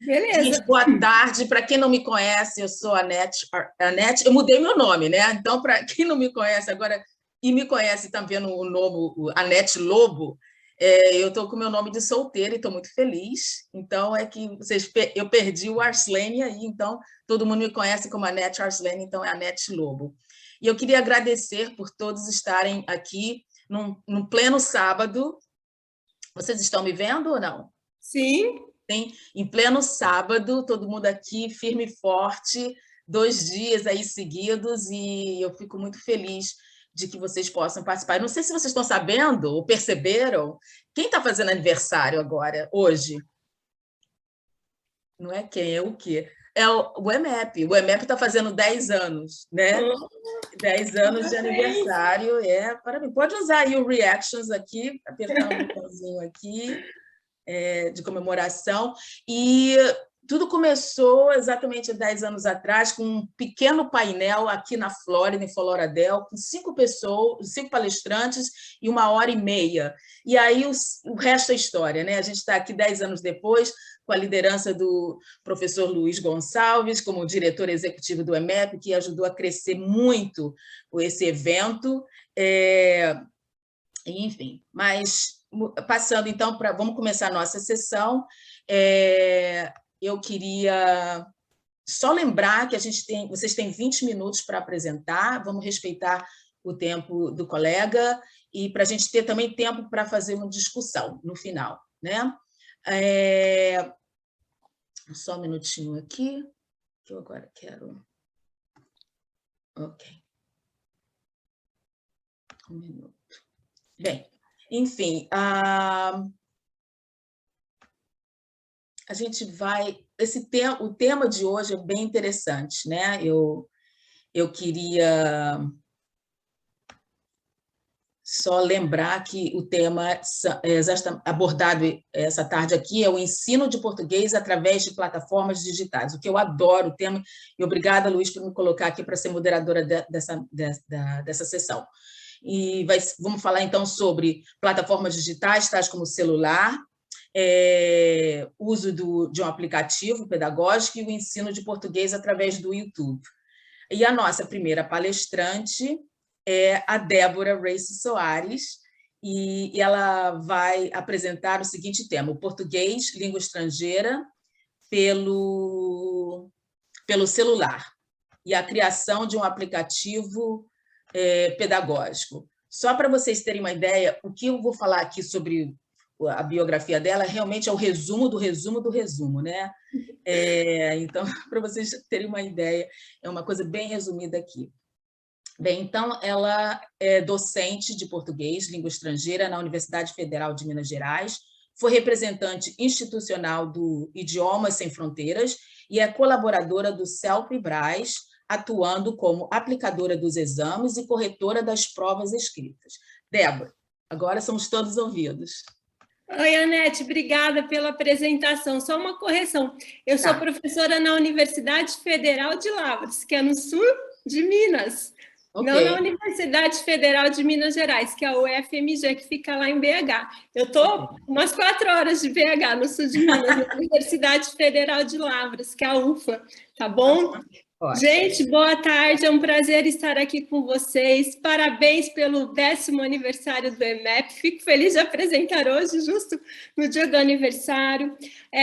Beleza. Gente, boa tarde. Para quem não me conhece, eu sou a Anete. Eu mudei meu nome, né? Então, para quem não me conhece agora e me conhece também no nome Anete Lobo, eu estou com o meu nome de solteira e estou muito feliz. Então, é que eu perdi o Arslane aí, então todo mundo me conhece como Anete Arslane, então é Anete Lobo. E eu queria agradecer por todos estarem aqui num pleno sábado. Vocês estão me vendo ou não? Sim. Tem em pleno sábado, todo mundo aqui firme e forte, 2 dias aí seguidos, e eu fico muito feliz de que vocês possam participar. Não sei se vocês estão sabendo ou perceberam, quem está fazendo aniversário agora, hoje? Não é quem, é o quê? É o EMEP. O EMEP está fazendo 10 anos, né? 10 anos de Parabéns. aniversário, parabéns. Pode usar aí o Reactions aqui, apertar um botãozinho aqui, de comemoração, e tudo começou exatamente há 10 anos atrás, com um pequeno painel aqui na Flórida, em Fort Lauderdale, com 5 pessoas, 5 palestrantes e 1h30. E aí o resto é história, né? A gente está aqui 10 anos depois, com a liderança do professor Luiz Gonçalves, como diretor executivo do EMEP, que ajudou a crescer muito esse evento. Enfim, mas passando então para. Vamos começar a nossa sessão. Eu queria só lembrar que vocês têm 20 minutos para apresentar, vamos respeitar o tempo do colega e para a gente ter também tempo para fazer uma discussão no final, né? Só um minutinho aqui, que eu agora quero. Ok. Um minuto. Bem, enfim, a gente vai. O tema de hoje é bem interessante, né? Eu queria só lembrar que o tema abordado essa tarde aqui é o ensino de português através de plataformas digitais, o que eu adoro o tema, e obrigada, Luiz, por me colocar aqui para ser moderadora dessa sessão. E vamos falar, então, sobre plataformas digitais, tais como o celular, uso de um aplicativo pedagógico e o ensino de português através do YouTube. E a nossa primeira palestrante é a Débora Race Soares, e ela vai apresentar o seguinte tema: o português, língua estrangeira, pelo celular, e a criação de um aplicativo pedagógico. Só para vocês terem uma ideia, o que eu vou falar aqui sobre a biografia dela realmente é o resumo do resumo do resumo, né? Então, para vocês terem uma ideia, é uma coisa bem resumida aqui. Bem, então, ela é docente de português, língua estrangeira, na Universidade Federal de Minas Gerais, foi representante institucional do Idiomas Sem Fronteiras e é colaboradora do CELP-Braz, atuando como aplicadora dos exames e corretora das provas escritas. Débora, agora somos todos ouvidos. Oi, Anete, obrigada pela apresentação. Só uma correção. Eu sou professora na Universidade Federal de Lavras, que é no sul de Minas. Okay. Não na Universidade Federal de Minas Gerais, que é a UFMG, que fica lá em BH. Eu estou umas 4 horas de BH, no sul de Minas, na Universidade Federal de Lavras, que é a UFA, tá bom? Gente, boa tarde, é um prazer estar aqui com vocês. Parabéns pelo 10º aniversário do EMEP. Fico feliz de apresentar hoje, justo no dia do aniversário.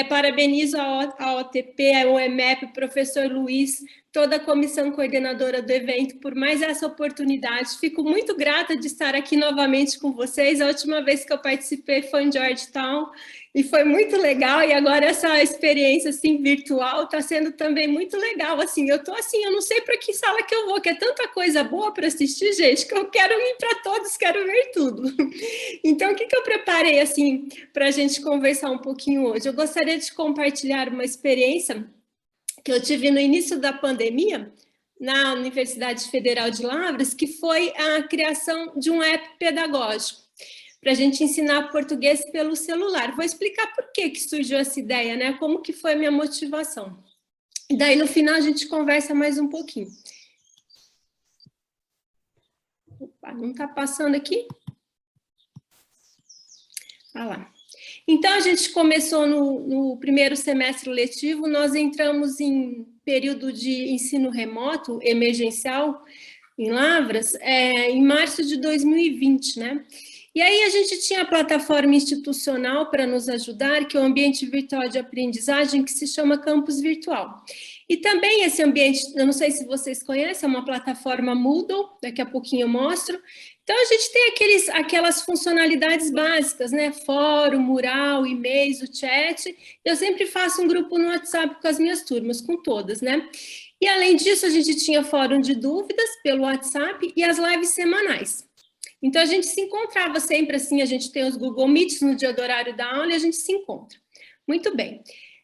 Parabenizo a OTP, ao EMEP, o professor Luiz, toda a comissão coordenadora do evento por mais essa oportunidade. Fico muito grata de estar aqui novamente com vocês. A última vez que eu participei foi em Georgetown e foi muito legal, e agora essa experiência assim virtual está sendo também muito legal. Assim, eu tô assim, eu não sei para que sala que eu vou, que é tanta coisa boa para assistir, gente, que eu quero ir para todos, quero ver tudo. Então, o que eu preparei assim para a gente conversar um pouquinho hoje? Eu gostaria de compartilhar uma experiência que eu tive no início da pandemia na Universidade Federal de Lavras, que foi a criação de um app pedagógico para a gente ensinar português pelo celular. Vou explicar por que surgiu essa ideia, né? Como que foi a minha motivação. E daí, no final, a gente conversa mais um pouquinho. Opa, não está passando aqui? Ah lá. Então, a gente começou no primeiro semestre letivo, nós entramos em período de ensino remoto, emergencial, em Lavras, em março de 2020, né? E aí a gente tinha a plataforma institucional para nos ajudar, que é o ambiente virtual de aprendizagem, que se chama Campus Virtual. E também esse ambiente, eu não sei se vocês conhecem, é uma plataforma Moodle, daqui a pouquinho eu mostro. Então, a gente tem aquelas funcionalidades básicas, né? Fórum, mural, e-mails, o chat. Eu sempre faço um grupo no WhatsApp com as minhas turmas, com todas, né? E, além disso, a gente tinha fórum de dúvidas pelo WhatsApp e as lives semanais. Então, a gente se encontrava sempre assim, a gente tem os Google Meets no dia do horário da aula e a gente se encontra. Muito bem.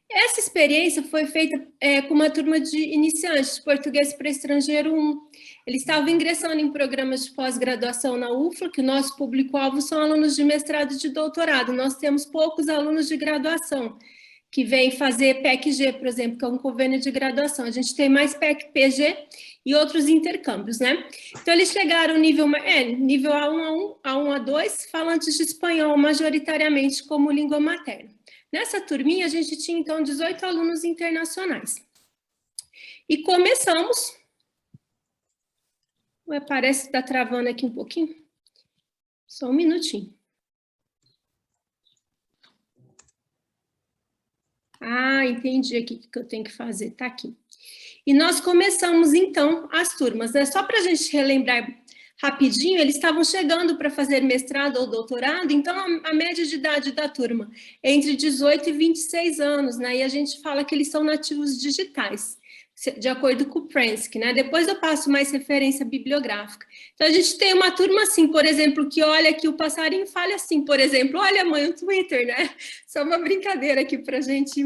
Essa experiência foi feita com uma turma de iniciantes de português para estrangeiro 1. Eles estavam ingressando em programas de pós-graduação na UFLA, que o nosso público-alvo são alunos de mestrado e de doutorado. Nós temos poucos alunos de graduação, que vêm fazer PEC-G, por exemplo, que é um convênio de graduação. A gente tem mais PEC-PG e outros intercâmbios, né? Então, eles chegaram nível A1, A1, A2, falantes de espanhol, majoritariamente como língua materna. Nessa turminha, a gente tinha, então, 18 alunos internacionais. E começamos... Ué, parece que está travando aqui um pouquinho. Só um minutinho. Ah, entendi aqui o que eu tenho que fazer, está aqui. E nós começamos, então, as turmas, né? Só para a gente relembrar rapidinho, eles estavam chegando para fazer mestrado ou doutorado, então a média de idade da turma é entre 18 e 26 anos, né? E a gente fala que eles são nativos digitais, de acordo com o Prensky, né? Depois eu passo mais referência bibliográfica. Então, a gente tem uma turma assim, por exemplo, que olha que o passarinho fala assim, por exemplo, olha, mãe, o Twitter, né? Só uma brincadeira aqui para a gente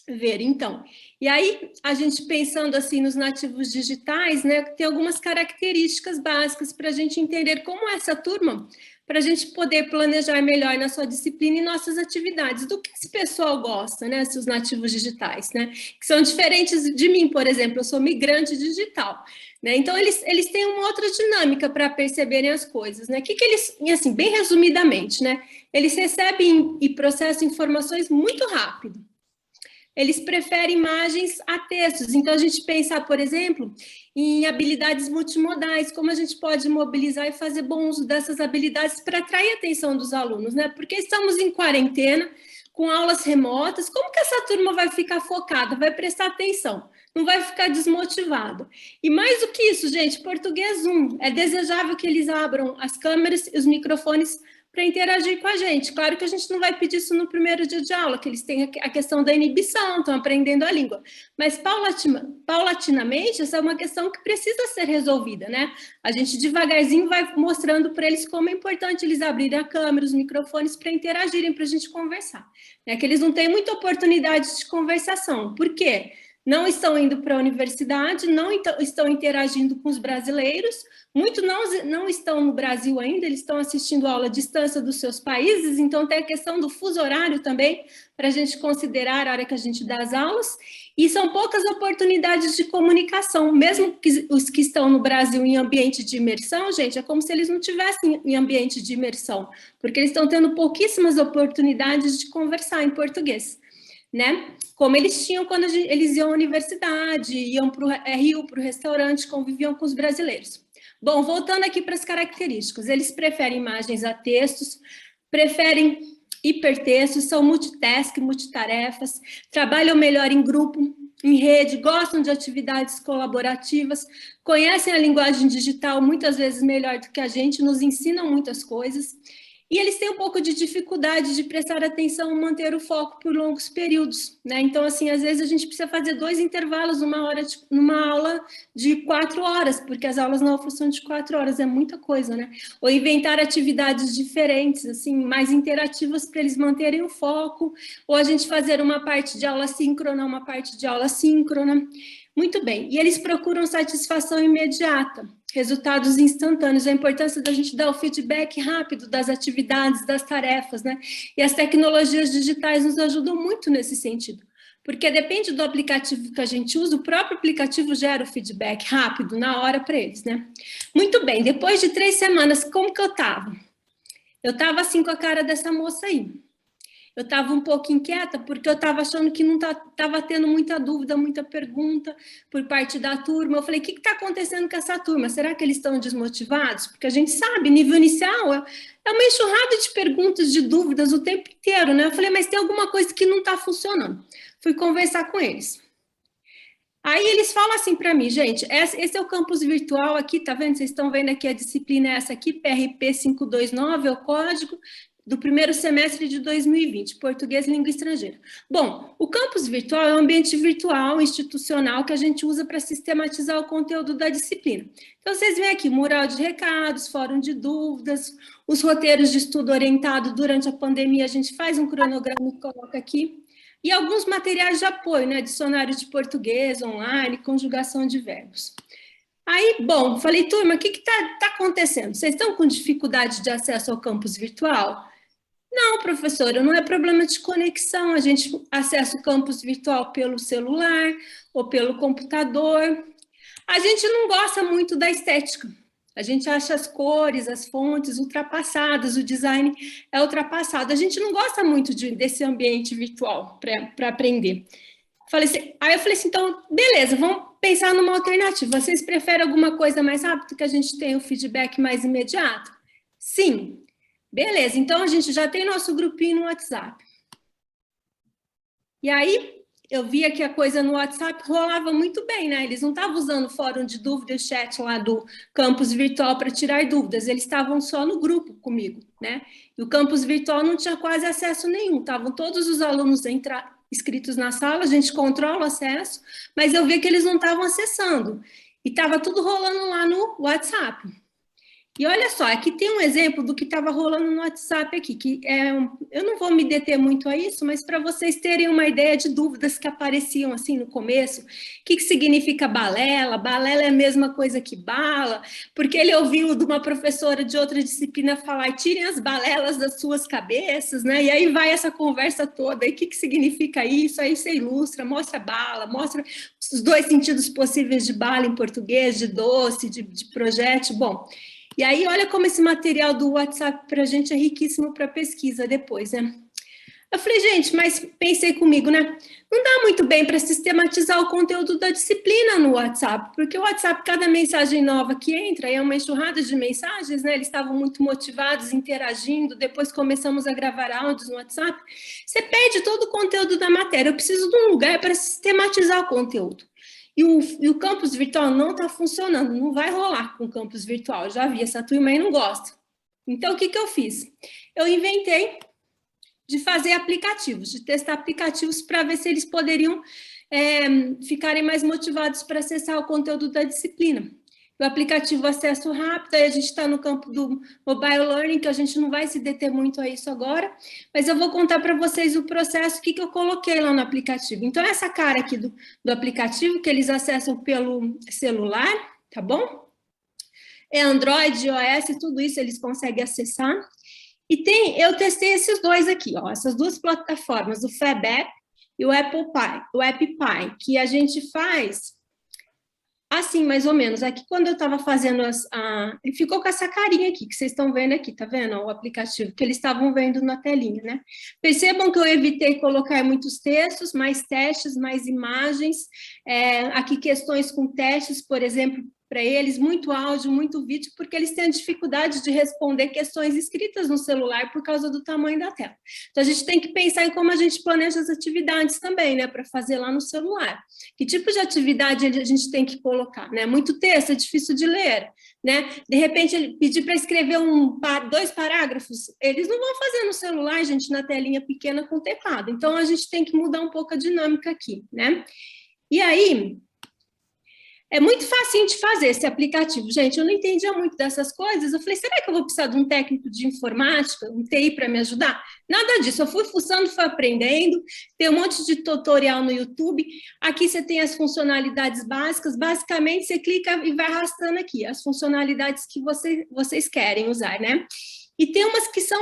ver, então. E aí, a gente pensando assim nos nativos digitais, né, tem algumas características básicas para a gente entender como essa turma, para a gente poder planejar melhor na sua disciplina e nossas atividades. Do que esse pessoal gosta, né, os nativos digitais, né, que são diferentes de mim, por exemplo, eu sou migrante digital, né, então eles têm uma outra dinâmica para perceberem as coisas, né, que eles, assim, bem resumidamente, né, eles recebem e processam informações muito rápido. Eles preferem imagens a textos. Então, a gente pensa, por exemplo, em habilidades multimodais, como a gente pode mobilizar e fazer bom uso dessas habilidades para atrair a atenção dos alunos, né? Porque estamos em quarentena, com aulas remotas, como que essa turma vai ficar focada, vai prestar atenção, não vai ficar desmotivado? E mais do que isso, gente, português 1, é desejável que eles abram as câmeras e os microfones para interagir com a gente. Claro que a gente não vai pedir isso no primeiro dia de aula, que eles têm a questão da inibição, estão aprendendo a língua. Mas, paulatinamente, essa é uma questão que precisa ser resolvida, né? A gente, devagarzinho, vai mostrando para eles como é importante eles abrirem a câmera, os microfones, para interagirem, para a gente conversar. É que eles não têm muita oportunidade de conversação. Por quê? Não estão indo para a universidade, não estão interagindo com os brasileiros, muitos não estão no Brasil ainda, eles estão assistindo aula à distância dos seus países, então tem a questão do fuso horário também, para a gente considerar a hora que a gente dá as aulas, e são poucas oportunidades de comunicação, mesmo que os que estão no Brasil em ambiente de imersão, gente, é como se eles não tivessem em ambiente de imersão, porque eles estão tendo pouquíssimas oportunidades de conversar em português, né? Como eles tinham quando eles iam à universidade, iam para o Rio, para o restaurante, conviviam com os brasileiros. Bom, voltando aqui para as características, eles preferem imagens a textos, preferem hipertextos, são multitask, multitarefas, trabalham melhor em grupo, em rede, gostam de atividades colaborativas, conhecem a linguagem digital muitas vezes melhor do que a gente, nos ensinam muitas coisas. E eles têm um pouco de dificuldade de prestar atenção e manter o foco por longos períodos, né? Então, assim, às vezes a gente precisa fazer 2 intervalos numa aula de 4 horas, porque as aulas na UFLA são de 4 horas, é muita coisa, né? Ou inventar atividades diferentes, assim, mais interativas para eles manterem o foco, ou a gente fazer uma parte de aula síncrona, uma parte de aula síncrona. Muito bem, e eles procuram satisfação imediata, resultados instantâneos, a importância da gente dar o feedback rápido das atividades, das tarefas, né? E as tecnologias digitais nos ajudam muito nesse sentido, porque depende do aplicativo que a gente usa, o próprio aplicativo gera o feedback rápido, na hora para eles, né? Muito bem, depois de 3 semanas, como que eu estava? Eu estava assim com a cara dessa moça aí. eu estava um pouco inquieta, porque eu estava achando que não estava tendo muita dúvida, muita pergunta por parte da turma. Eu falei, o que está acontecendo com essa turma? Será que eles estão desmotivados? Porque a gente sabe, nível inicial é uma enxurrada de perguntas, de dúvidas o tempo inteiro, né? Eu falei, mas tem alguma coisa que não está funcionando. Fui conversar com eles. Aí eles falam assim para mim, gente, esse é o campus virtual aqui, tá vendo? Vocês estão vendo aqui a disciplina é essa aqui, PRP 529, é o código do primeiro semestre de 2020, Português e Língua Estrangeira. Bom, o campus virtual é um ambiente virtual, institucional, que a gente usa para sistematizar o conteúdo da disciplina. Então, vocês veem aqui, mural de recados, fórum de dúvidas, os roteiros de estudo orientado durante a pandemia, a gente faz um cronograma e coloca aqui. E alguns materiais de apoio, né? Dicionário de português, online, conjugação de verbos. Aí, bom, falei, turma, o que está acontecendo? Vocês estão com dificuldade de acesso ao campus virtual? Não, professora, não é problema de conexão, a gente acessa o campus virtual pelo celular ou pelo computador. A gente não gosta muito da estética. A gente acha as cores, as fontes ultrapassadas, o design é ultrapassado. A gente não gosta muito desse ambiente virtual para aprender. Aí eu falei assim, então, beleza, vamos pensar numa alternativa. Vocês preferem alguma coisa mais rápida, que a gente tenha o feedback mais imediato? Sim. Beleza, então a gente já tem nosso grupinho no WhatsApp. E aí, eu via que a coisa no WhatsApp rolava muito bem, né? Eles não estavam usando o fórum de dúvidas, chat lá do campus virtual para tirar dúvidas, eles estavam só no grupo comigo, né? E o campus virtual não tinha quase acesso nenhum, estavam todos os alunos inscritos na sala, a gente controla o acesso, mas eu via que eles não estavam acessando. E estava tudo rolando lá no WhatsApp. E olha só, aqui tem um exemplo do que estava rolando no WhatsApp aqui, que eu não vou me deter muito a isso, mas para vocês terem uma ideia de dúvidas que apareciam assim no começo, o que significa balela? Balela é a mesma coisa que bala, porque ele ouviu de uma professora de outra disciplina falar, tirem as balelas das suas cabeças, né? E aí vai essa conversa toda, e o que significa isso? Aí você ilustra, mostra bala, mostra os dois sentidos possíveis de bala em português, de doce, de projétil, bom... E aí, olha como esse material do WhatsApp para a gente é riquíssimo para pesquisa depois, né? Eu falei, gente, mas pensei comigo, né? Não dá muito bem para sistematizar o conteúdo da disciplina no WhatsApp, porque o WhatsApp, cada mensagem nova que entra, é uma enxurrada de mensagens, né? Eles estavam muito motivados, interagindo, depois começamos a gravar áudios no WhatsApp. Você perde todo o conteúdo da matéria. Eu preciso de um lugar para sistematizar o conteúdo. E o campus virtual não está funcionando, não vai rolar com o campus virtual. Eu já vi, essa turma aí não gosta. Então, o que eu fiz? Eu inventei de fazer aplicativos, de testar aplicativos para ver se eles poderiam ficarem mais motivados para acessar o conteúdo da disciplina. O aplicativo acesso rápido, aí a gente está no campo do mobile learning, que a gente não vai se deter muito a isso agora, mas eu vou contar para vocês o processo, o que eu coloquei lá no aplicativo. Então, essa cara aqui do aplicativo, que eles acessam pelo celular, tá bom? É Android, iOS, tudo isso eles conseguem acessar. E eu testei esses dois aqui, ó, essas duas plataformas, o FabApp e o AppPie, que a gente faz... assim, mais ou menos. Aqui, quando eu estava fazendo ele ficou com essa carinha aqui, que vocês estão vendo aqui, tá vendo? O aplicativo, que eles estavam vendo na telinha, né? Percebam que eu evitei colocar muitos textos, mais testes, mais imagens. Aqui, questões com testes, por exemplo, para eles, muito áudio, muito vídeo, porque eles têm a dificuldade de responder questões escritas no celular por causa do tamanho da tela. Então, a gente tem que pensar em como a gente planeja as atividades também, né, para fazer lá no celular. Que tipo de atividade a gente tem que colocar, né? Muito texto, é difícil de ler, né? De repente, ele pedir para escrever 2 parágrafos, eles não vão fazer no celular, gente, na telinha pequena com teclado. Então, a gente tem que mudar um pouco a dinâmica aqui, né? E aí... é muito fácil de fazer esse aplicativo. Gente, eu não entendia muito dessas coisas. Eu falei, será que eu vou precisar de um técnico de informática, um TI para me ajudar? Nada disso. Eu fui fuçando, fui aprendendo. Tem um monte de tutorial no YouTube. Aqui você tem as funcionalidades básicas. Basicamente, você clica e vai arrastando aqui as funcionalidades que vocês querem usar, né? E tem umas que são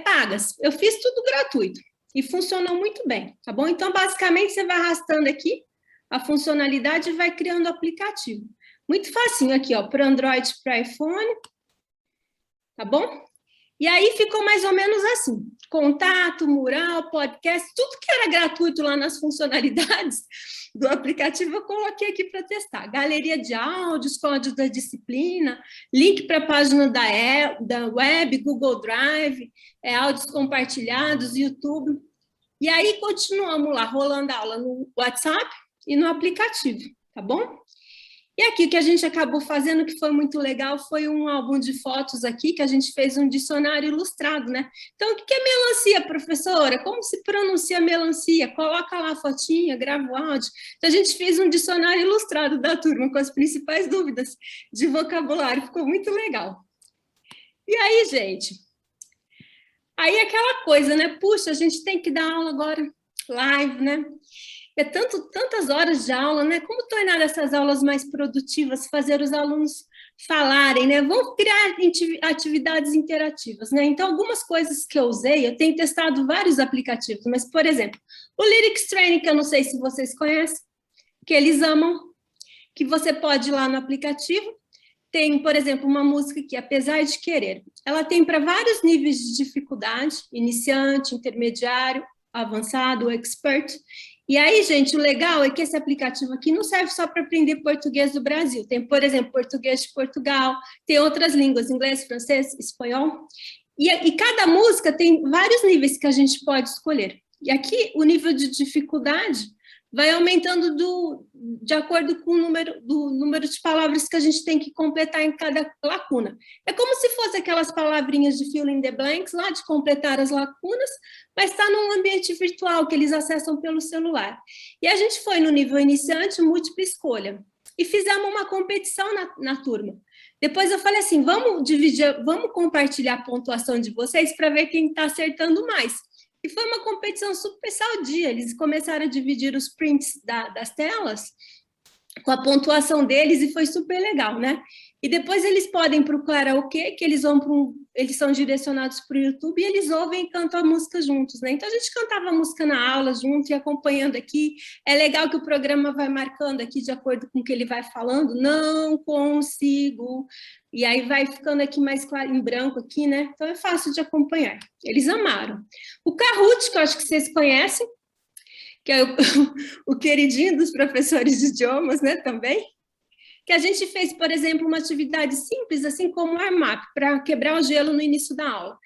pagas. Eu fiz tudo gratuito e funcionou muito bem, tá bom? Então, basicamente, você vai arrastando aqui a funcionalidade e vai criando o aplicativo. Muito facinho aqui, ó, para Android, para iPhone, tá bom? E aí ficou mais ou menos assim. contato, mural, podcast, tudo que era gratuito lá nas funcionalidades do aplicativo, eu coloquei aqui para testar. Galeria de áudios, códigos da disciplina, link para a página da web, Google Drive, áudios compartilhados, YouTube. E aí, continuamos lá, rolando a aula no WhatsApp e no aplicativo, tá bom? E aqui, o que a gente acabou fazendo, que foi muito legal, foi um álbum de fotos aqui, que a gente fez um dicionário ilustrado, né? Então, o que é melancia, professora? Como se pronuncia melancia? Coloca lá a fotinha, grava o áudio. Então, a gente fez um dicionário ilustrado da turma, com as principais dúvidas de vocabulário, ficou muito legal. E aí, gente, aí aquela coisa, né? Puxa, a gente tem que dar aula agora, live, né? É tantas horas de aula, né? Como tornar essas aulas mais produtivas, fazer os alunos falarem, né? Vamos criar atividades interativas, né? Então, algumas coisas que eu usei, eu tenho testado vários aplicativos, mas, por exemplo, o Lyrics Training, que eu não sei se vocês conhecem, que eles amam, que você pode ir lá no aplicativo, tem, por exemplo, uma música que, Apesar de Querer, ela tem para vários níveis de dificuldade, iniciante, intermediário, avançado, expert. E aí, gente, o legal é que esse aplicativo aqui não serve só para aprender português do Brasil. Tem, por exemplo, português de Portugal, tem outras línguas, inglês, francês, espanhol. E cada música tem vários níveis que a gente pode escolher. E aqui, o nível de dificuldade vai aumentando de acordo com o número de palavras que a gente tem que completar em cada lacuna. É como se fosse aquelas palavrinhas de fill in the blanks, lá de completar as lacunas, mas está num ambiente virtual que eles acessam pelo celular. E a gente foi no nível iniciante, múltipla escolha, e fizemos uma competição na turma. Depois eu falei assim, vamos compartilhar a pontuação de vocês para ver quem está acertando mais. E foi uma competição super sadia, eles começaram a dividir os prints das telas com a pontuação deles e foi super legal, né? E depois eles podem procurar o quê? Que eles são direcionados para o YouTube e eles ouvem e cantam a música juntos, né? Então a gente cantava a música na aula junto e acompanhando aqui. É legal que o programa vai marcando aqui de acordo com o que ele vai falando. Não consigo. E aí vai ficando aqui mais claro, em branco aqui, né? Então é fácil de acompanhar. Eles amaram. O Kahoot, que eu acho que vocês conhecem, que é o queridinho dos professores de idiomas, né, também, que a gente fez, por exemplo, uma atividade simples, assim como o Armap, para quebrar o gelo no início da aula.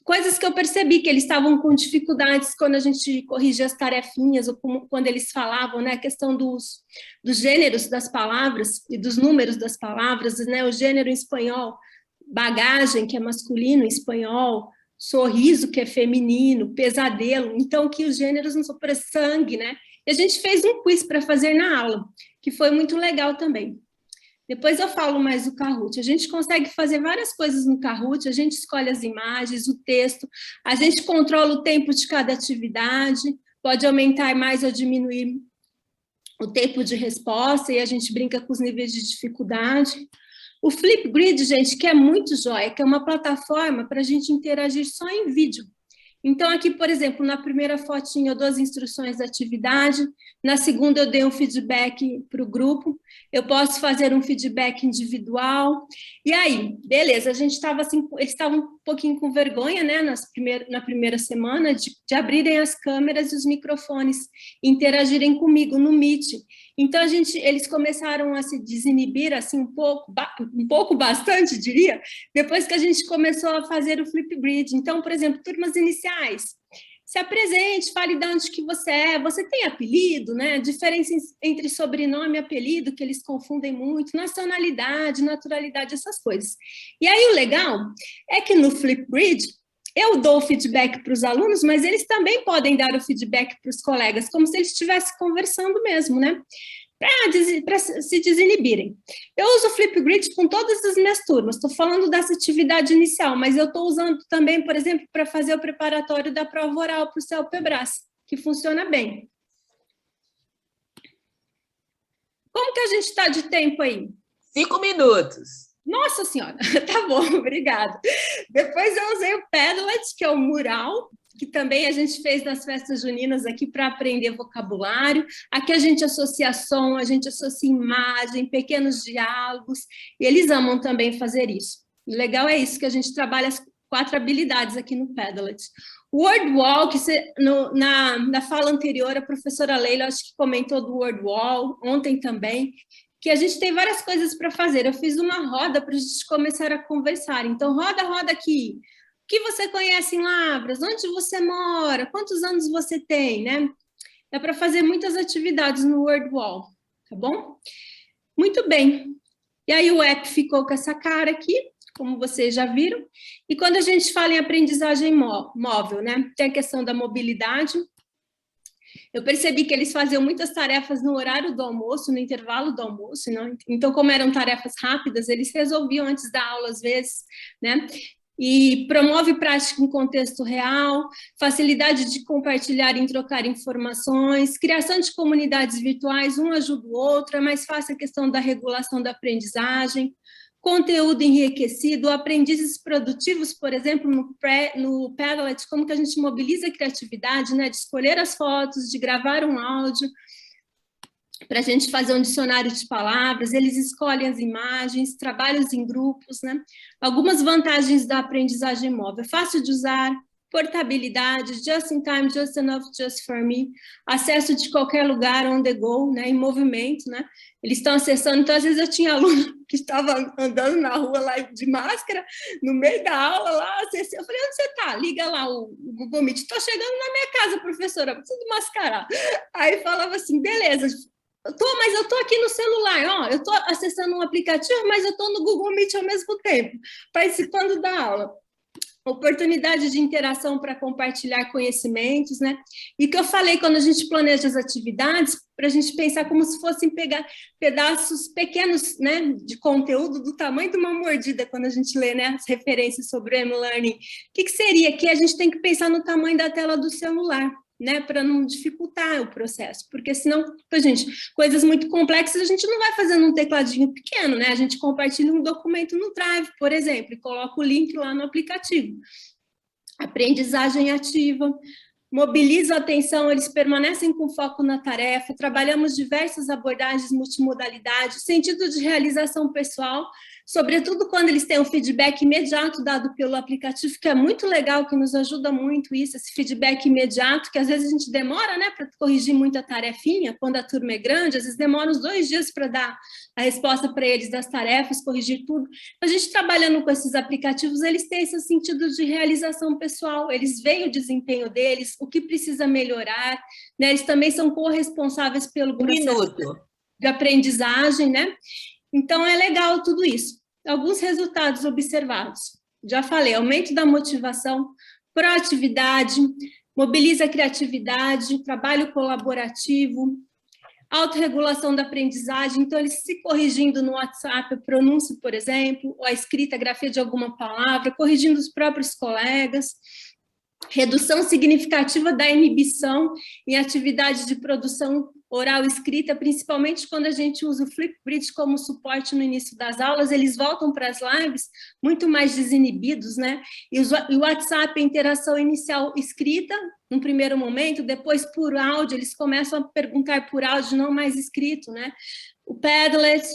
Coisas que eu percebi que eles estavam com dificuldades quando a gente corrigia as tarefinhas, ou quando eles falavam, né, a questão dos gêneros das palavras e dos números das palavras, né, o gênero em espanhol, bagagem, que é masculino em espanhol, sorriso, que é feminino, pesadelo, então que os gêneros não são para sangue, né? E a gente fez um quiz para fazer na aula, que foi muito legal também. Depois eu falo mais do Kahoot. A gente consegue fazer várias coisas no Kahoot, a gente escolhe as imagens, o texto, a gente controla o tempo de cada atividade, pode aumentar mais ou diminuir o tempo de resposta, e a gente brinca com os níveis de dificuldade. O Flipgrid, gente, que é muito jóia, que é uma plataforma para a gente interagir só em vídeo. Então, aqui, por exemplo, na primeira fotinha eu dou as instruções da atividade, na segunda eu dei um feedback para o grupo, eu posso fazer um feedback individual, e aí, beleza, a gente estava assim, eles estavam um pouquinho com vergonha, né, na primeira semana, de abrirem as câmeras e os microfones, interagirem comigo no Meet. Então, eles começaram a se desinibir, assim, um pouco bastante, diria, depois que a gente começou a fazer o Flipgrid. Então, por exemplo, turmas iniciais, se apresente, fale de onde que você tem apelido, né? Diferença entre sobrenome e apelido, que eles confundem muito, nacionalidade, naturalidade, essas coisas. E aí, o legal é que no Flipgrid, eu dou o feedback para os alunos, mas eles também podem dar o feedback para os colegas, como se eles estivessem conversando mesmo, né? Para se desinibirem. Eu uso o Flipgrid com todas as minhas turmas, estou falando dessa atividade inicial, mas eu estou usando também, por exemplo, para fazer o preparatório da prova oral para o CELPE-BRAS, que funciona bem. Como que a gente está de tempo aí? 5 minutos. Nossa Senhora, tá bom, obrigada. Depois eu usei o Padlet, que é o mural, que também a gente fez nas festas juninas aqui para aprender vocabulário. Aqui a gente associa som, a gente associa imagem, pequenos diálogos, e eles amam também fazer isso. O legal é isso, que a gente trabalha 4 habilidades aqui no Padlet. O Word Wall, que na fala anterior, a professora Leila, acho que comentou do Word Wall, ontem também, que a gente tem várias coisas para fazer. Eu fiz uma roda para a gente começar a conversar. Então, roda aqui. O que você conhece em Lavras? Onde você mora? Quantos anos você tem, né? Dá para fazer muitas atividades no Word Wall, tá bom? Muito bem. E aí o app ficou com essa cara aqui, como vocês já viram. E quando a gente fala em aprendizagem móvel, né? Tem a questão da mobilidade. Eu percebi que eles faziam muitas tarefas no horário do almoço, no intervalo do almoço, né? Então, como eram tarefas rápidas, eles resolviam antes da aula, às vezes, né? E promove prática em contexto real, facilidade de compartilhar e trocar informações, criação de comunidades virtuais, um ajuda o outro, é mais fácil a questão da regulação da aprendizagem, conteúdo enriquecido, aprendizes produtivos, por exemplo, no Padlet, como que a gente mobiliza a criatividade, né, de escolher as fotos, de gravar um áudio, para a gente fazer um dicionário de palavras, eles escolhem as imagens, trabalhos em grupos, né? Algumas vantagens da aprendizagem móvel: fácil de usar, portabilidade, just in time, just enough, just for me, acesso de qualquer lugar, on the go, né? Em movimento, né? Eles estão acessando, então às vezes eu tinha aluno que estava andando na rua lá de máscara, no meio da aula lá, acessei, eu falei, onde você está? Liga lá o Google Meet, estou chegando na minha casa, professora, preciso mascarar. Aí falava assim, beleza, mas eu estou aqui no celular, ó, eu estou acessando um aplicativo, mas eu estou no Google Meet ao mesmo tempo, participando da aula. Oportunidade de interação para compartilhar conhecimentos, né? E que eu falei, quando a gente planeja as atividades, para a gente pensar como se fossem pegar pedaços pequenos, né, de conteúdo do tamanho de uma mordida, quando a gente lê, né, as referências sobre o M-Learning. O que seria? Que a gente tem que pensar no tamanho da tela do celular, né, para não dificultar o processo, porque senão, gente, coisas muito complexas a gente não vai fazendo um tecladinho pequeno, né, a gente compartilha um documento no Drive, por exemplo, e coloca o link lá no aplicativo. Aprendizagem ativa, mobiliza a atenção, eles permanecem com foco na tarefa, trabalhamos diversas abordagens multimodalidade, sentido de realização pessoal, sobretudo quando eles têm um feedback imediato dado pelo aplicativo, que é muito legal, que nos ajuda muito isso, esse feedback imediato, que às vezes a gente demora, né, para corrigir muita tarefinha, quando a turma é grande, às vezes demora uns 2 dias para dar a resposta para eles das tarefas, corrigir tudo. A gente trabalhando com esses aplicativos, eles têm esse sentido de realização pessoal, eles veem o desempenho deles, o que precisa melhorar, né, eles também são corresponsáveis pelo processo de aprendizagem, né? Então, é legal tudo isso. Alguns resultados observados. Já falei, aumento da motivação, proatividade, mobiliza a criatividade, trabalho colaborativo, autorregulação da aprendizagem. Então, eles se corrigindo no WhatsApp, a pronúncia, por exemplo, ou a escrita, a grafia de alguma palavra, corrigindo os próprios colegas. Redução significativa da inibição em atividades de produção oral escrita, principalmente quando a gente usa o Flipgrid como suporte no início das aulas, eles voltam para as lives muito mais desinibidos, né? E o WhatsApp, a interação inicial escrita, no primeiro momento, depois por áudio, eles começam a perguntar por áudio, não mais escrito, né? O Padlet,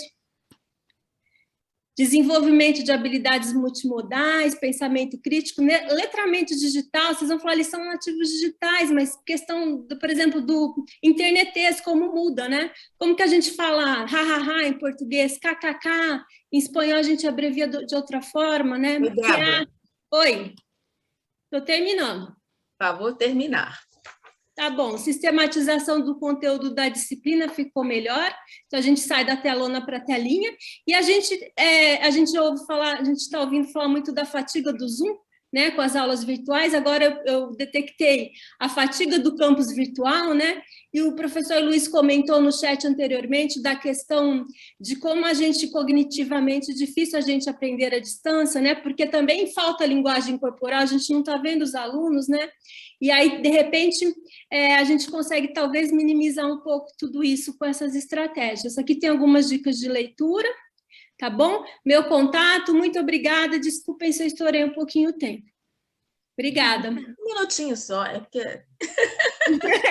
desenvolvimento de habilidades multimodais, pensamento crítico, letramento digital, vocês vão falar, eles são nativos digitais, mas questão, por exemplo, do internetês, como muda, né? Como que a gente fala ha-ha-ha em português, kkk, em espanhol a gente abrevia de outra forma, né? Oi, estou terminando. Por favor, terminar. Tá bom, sistematização do conteúdo da disciplina ficou melhor, então a gente sai da telona para a telinha, e a gente ouve falar, a gente está ouvindo falar muito da fatiga do Zoom, né, com as aulas virtuais. Agora eu detectei a fatiga do campus virtual, né, e o professor Luiz comentou no chat anteriormente da questão de como a gente cognitivamente, difícil a gente aprender à distância, né, porque também falta linguagem corporal, a gente não está vendo os alunos, né, e aí, de repente, a gente consegue talvez minimizar um pouco tudo isso com essas estratégias. Aqui tem algumas dicas de leitura, tá bom? Meu contato, muito obrigada, desculpem se eu estourei um pouquinho o tempo. Obrigada. Um minutinho só, é porque...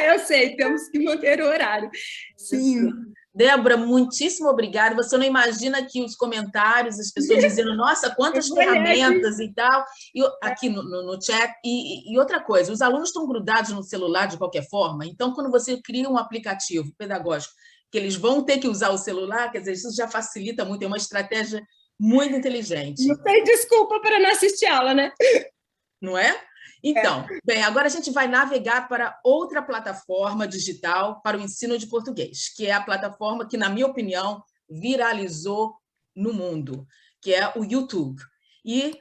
Eu sei, temos que manter o horário. Sim. Débora, muitíssimo obrigada. Você não imagina aqui os comentários, as pessoas dizendo, nossa, quantas ferramentas e tal, e aqui no chat. E outra coisa, os alunos estão grudados no celular de qualquer forma, então, quando você cria um aplicativo pedagógico que eles vão ter que usar o celular, quer dizer, isso já facilita muito, é uma estratégia muito inteligente. Não tem desculpa para não assistir aula, né? Não é? Então, bem, agora a gente vai navegar para outra plataforma digital para o ensino de português, que é a plataforma que, na minha opinião, viralizou no mundo, que é o YouTube. E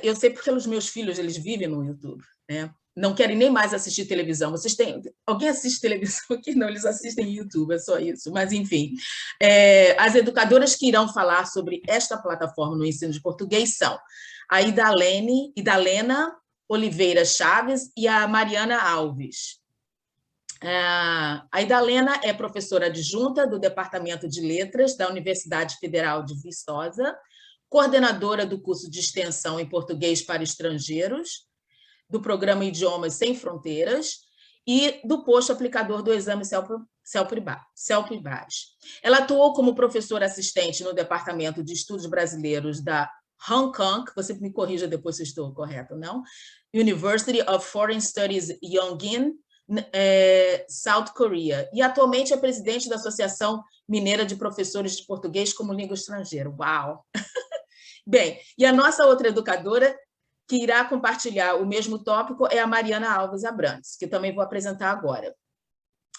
eu sei porque os meus filhos, eles vivem no YouTube, né? Não querem nem mais assistir televisão. Vocês têm... Alguém assiste televisão aqui? Não, eles assistem YouTube, é só isso. Mas, enfim, as educadoras que irão falar sobre esta plataforma no ensino de português são a Idalena Oliveira Chaves e a Mariana Alves. A Idalena é professora adjunta do Departamento de Letras da Universidade Federal de Viçosa, coordenadora do curso de extensão em português para estrangeiros, do programa Idiomas Sem Fronteiras e do posto aplicador do exame CELPE-BAS. Ela atuou como professora assistente no Departamento de Estudos Brasileiros da Hong Kong, você me corrija depois se estou correto, não? University of Foreign Studies Yongin, South Korea. E atualmente é presidente da Associação Mineira de Professores de Português como Língua Estrangeira. Uau! Bem, e a nossa outra educadora que irá compartilhar o mesmo tópico é a Mariana Alves Abrantes, que também vou apresentar agora.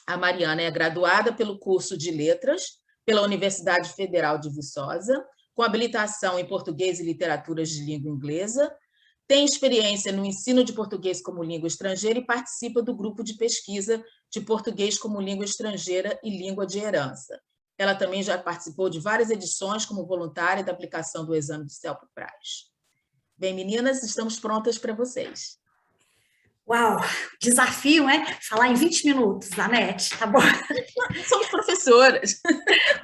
A Mariana é graduada pelo curso de Letras pela Universidade Federal de Viçosa, com habilitação em Português e Literaturas de Língua Inglesa, tem experiência no ensino de português como língua estrangeira e participa do grupo de pesquisa de português como língua estrangeira e língua de herança. Ela também já participou de várias edições como voluntária da aplicação do exame de CELPE-BAS. Bem, meninas, estamos prontas para vocês. Uau, desafio, é? Falar em 20 minutos, Anete, tá bom? Somos professoras.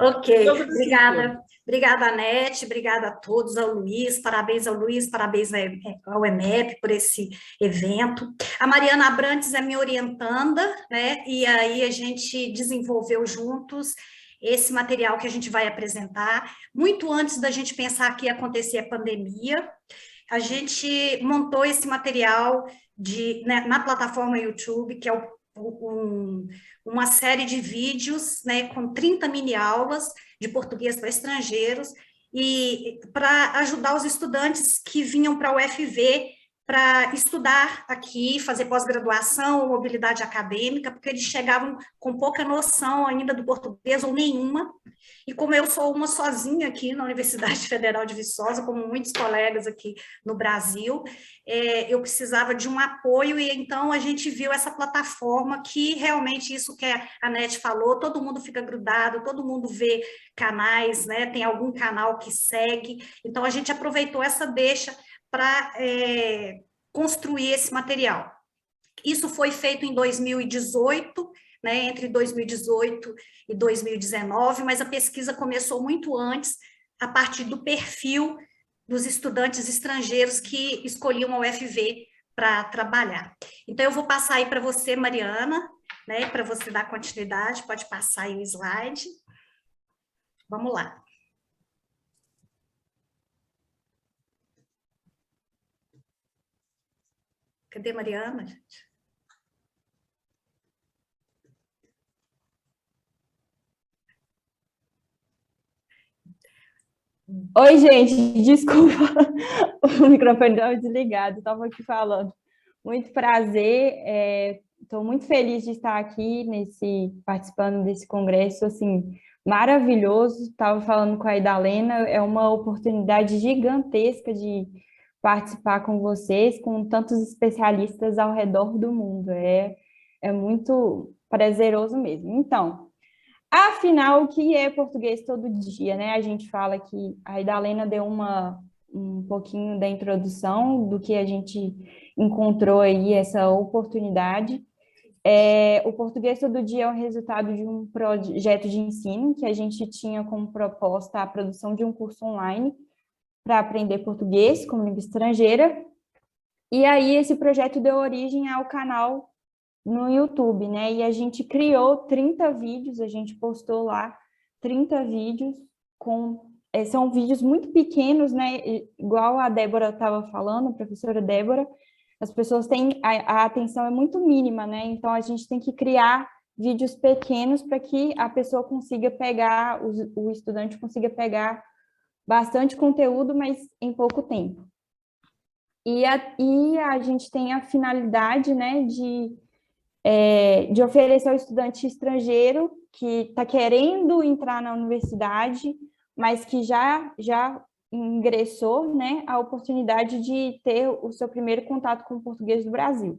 Ok, obrigada. Obrigada, Anete, obrigada a todos, ao Luiz, parabéns ao EMEP por esse evento. A Mariana Abrantes é minha orientanda, né? E aí a gente desenvolveu juntos esse material que a gente vai apresentar. Muito antes da gente pensar que ia acontecer a pandemia, a gente montou esse material na plataforma YouTube, que é uma série de vídeos, né, com 30 mini-aulas de português para estrangeiros, e para ajudar os estudantes que vinham para a UFV para estudar aqui, fazer pós-graduação ou mobilidade acadêmica, porque eles chegavam com pouca noção ainda do português ou nenhuma. E como eu sou uma sozinha aqui na Universidade Federal de Viçosa, como muitos colegas aqui no Brasil, eu precisava de um apoio, e então a gente viu essa plataforma que realmente isso que a Anete falou, todo mundo fica grudado, todo mundo vê canais, né? Tem algum canal que segue, então a gente aproveitou essa deixa para construir esse material. Isso foi feito em 2018, né, entre 2018 e 2019, mas a pesquisa começou muito antes, a partir do perfil dos estudantes estrangeiros que escolhiam a UFV para trabalhar. Então, eu vou passar aí para você, Mariana, né, para você dar continuidade, pode passar aí o slide. Vamos lá. Cadê Mariana, gente? Oi, gente, desculpa, o microfone estava desligado, estava aqui falando. Muito prazer, estou muito feliz de estar aqui participando desse congresso, assim, maravilhoso. Estava falando com a Idalena, é uma oportunidade gigantesca de participar com vocês, com tantos especialistas ao redor do mundo. É muito prazeroso mesmo. Então, afinal, o que é português todo dia, né? A gente fala que a Idalena deu um pouquinho da introdução do que a gente encontrou aí, essa oportunidade. O português todo dia é o resultado de um projeto de ensino que a gente tinha como proposta a produção de um curso online para aprender português como língua estrangeira. E aí esse projeto deu origem ao canal no YouTube, né? E a gente criou 30 vídeos, a gente postou lá 30 vídeos, são vídeos muito pequenos, né? Igual a Débora estava falando, a professora Débora, as pessoas têm, a atenção é muito mínima, né? Então, a gente tem que criar vídeos pequenos para que a pessoa consiga pegar, o estudante consiga pegar bastante conteúdo, mas em pouco tempo. E a gente tem a finalidade, né, de oferecer ao estudante estrangeiro que está querendo entrar na universidade, mas que já ingressou, né, a oportunidade de ter o seu primeiro contato com o português do Brasil.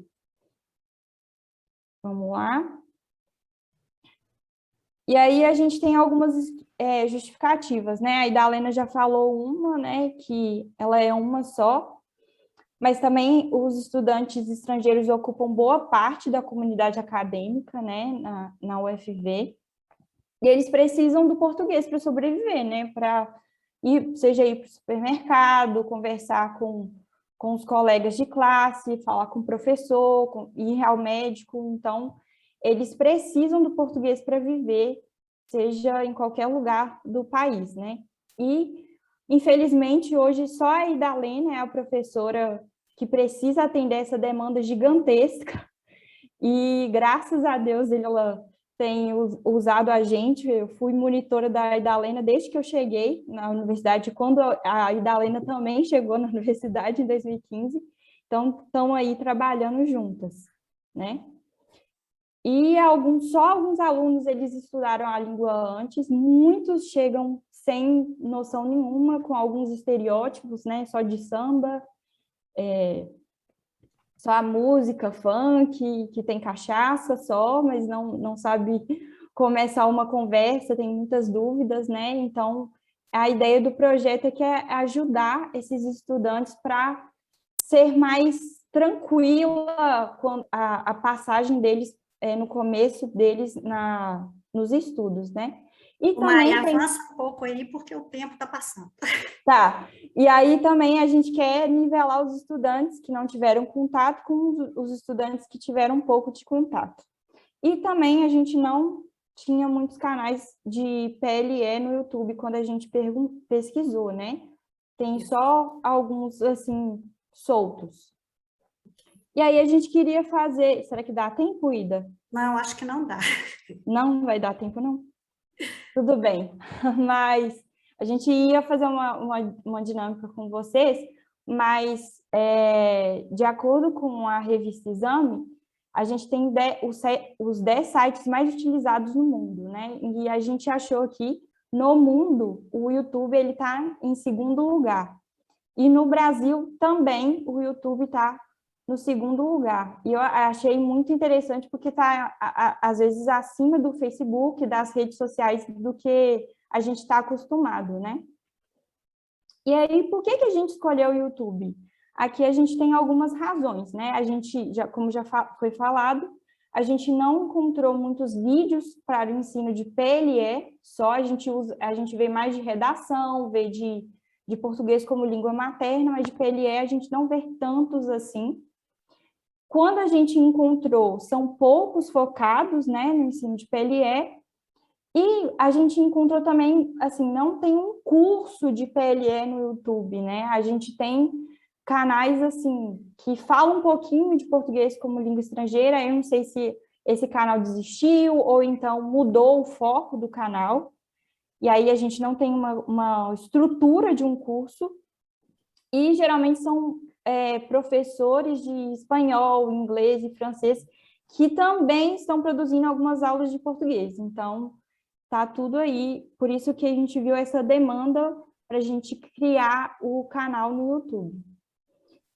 Vamos lá. E aí a gente tem algumas justificativas, né? A Idalena já falou uma, né, que ela é uma só, mas também os estudantes estrangeiros ocupam boa parte da comunidade acadêmica, né, na UFV, e eles precisam do português para sobreviver, né, seja ir para o supermercado, conversar com os colegas de classe, falar com o professor, ir ao médico. Então, eles precisam do português para viver, seja em qualquer lugar do país, né? E, infelizmente, hoje só a Idalena é a professora que precisa atender essa demanda gigantesca, e graças a Deus ela tem usado a gente. Eu fui monitora da Idalena desde que eu cheguei na universidade, quando a Idalena também chegou na universidade em 2015, então estão aí trabalhando juntas, né? E só alguns alunos, eles estudaram a língua antes, muitos chegam sem noção nenhuma, com alguns estereótipos, né, só de samba, só a música, funk, que tem cachaça só, mas não sabe começar uma conversa, tem muitas dúvidas, né? Então, a ideia do projeto é ajudar esses estudantes para ser mais tranquila a passagem deles, no começo deles nos estudos, né? E também avança um pouco aí, porque o tempo está passando. Tá, e aí também a gente quer nivelar os estudantes que não tiveram contato com os estudantes que tiveram um pouco de contato. E também a gente não tinha muitos canais de PLE no YouTube quando a gente pesquisou, né? Tem só alguns, assim, soltos. E aí a gente queria fazer... Será que dá tempo, Ida? Não, acho que não dá. Não vai dar tempo, não? Tudo bem, mas a gente ia fazer uma dinâmica com vocês, mas de acordo com a revista Exame, a gente tem os 10 sites mais utilizados no mundo, né? E a gente achou que no mundo o YouTube está em segundo lugar. E no Brasil também o YouTube está no segundo lugar. E eu achei muito interessante porque está, às vezes, acima do Facebook, das redes sociais, do que a gente está acostumado, né? E aí, por que a gente escolheu o YouTube? Aqui a gente tem algumas razões, né? A gente, como já foi falado, a gente não encontrou muitos vídeos para o ensino de PLE, só a gente vê mais de redação, vê de português como língua materna, mas de PLE a gente não vê tantos assim. Quando a gente encontrou, são poucos focados, né, no ensino de PLE, e a gente encontrou também, assim, não tem um curso de PLE no YouTube, né? A gente tem canais, assim, que falam um pouquinho de português como língua estrangeira. Eu não sei se esse canal desistiu ou então mudou o foco do canal, e aí a gente não tem uma estrutura de um curso, e geralmente são professores de espanhol, inglês e francês que também estão produzindo algumas aulas de português. Então, tá tudo aí, por isso que a gente viu essa demanda para a gente criar o canal no YouTube.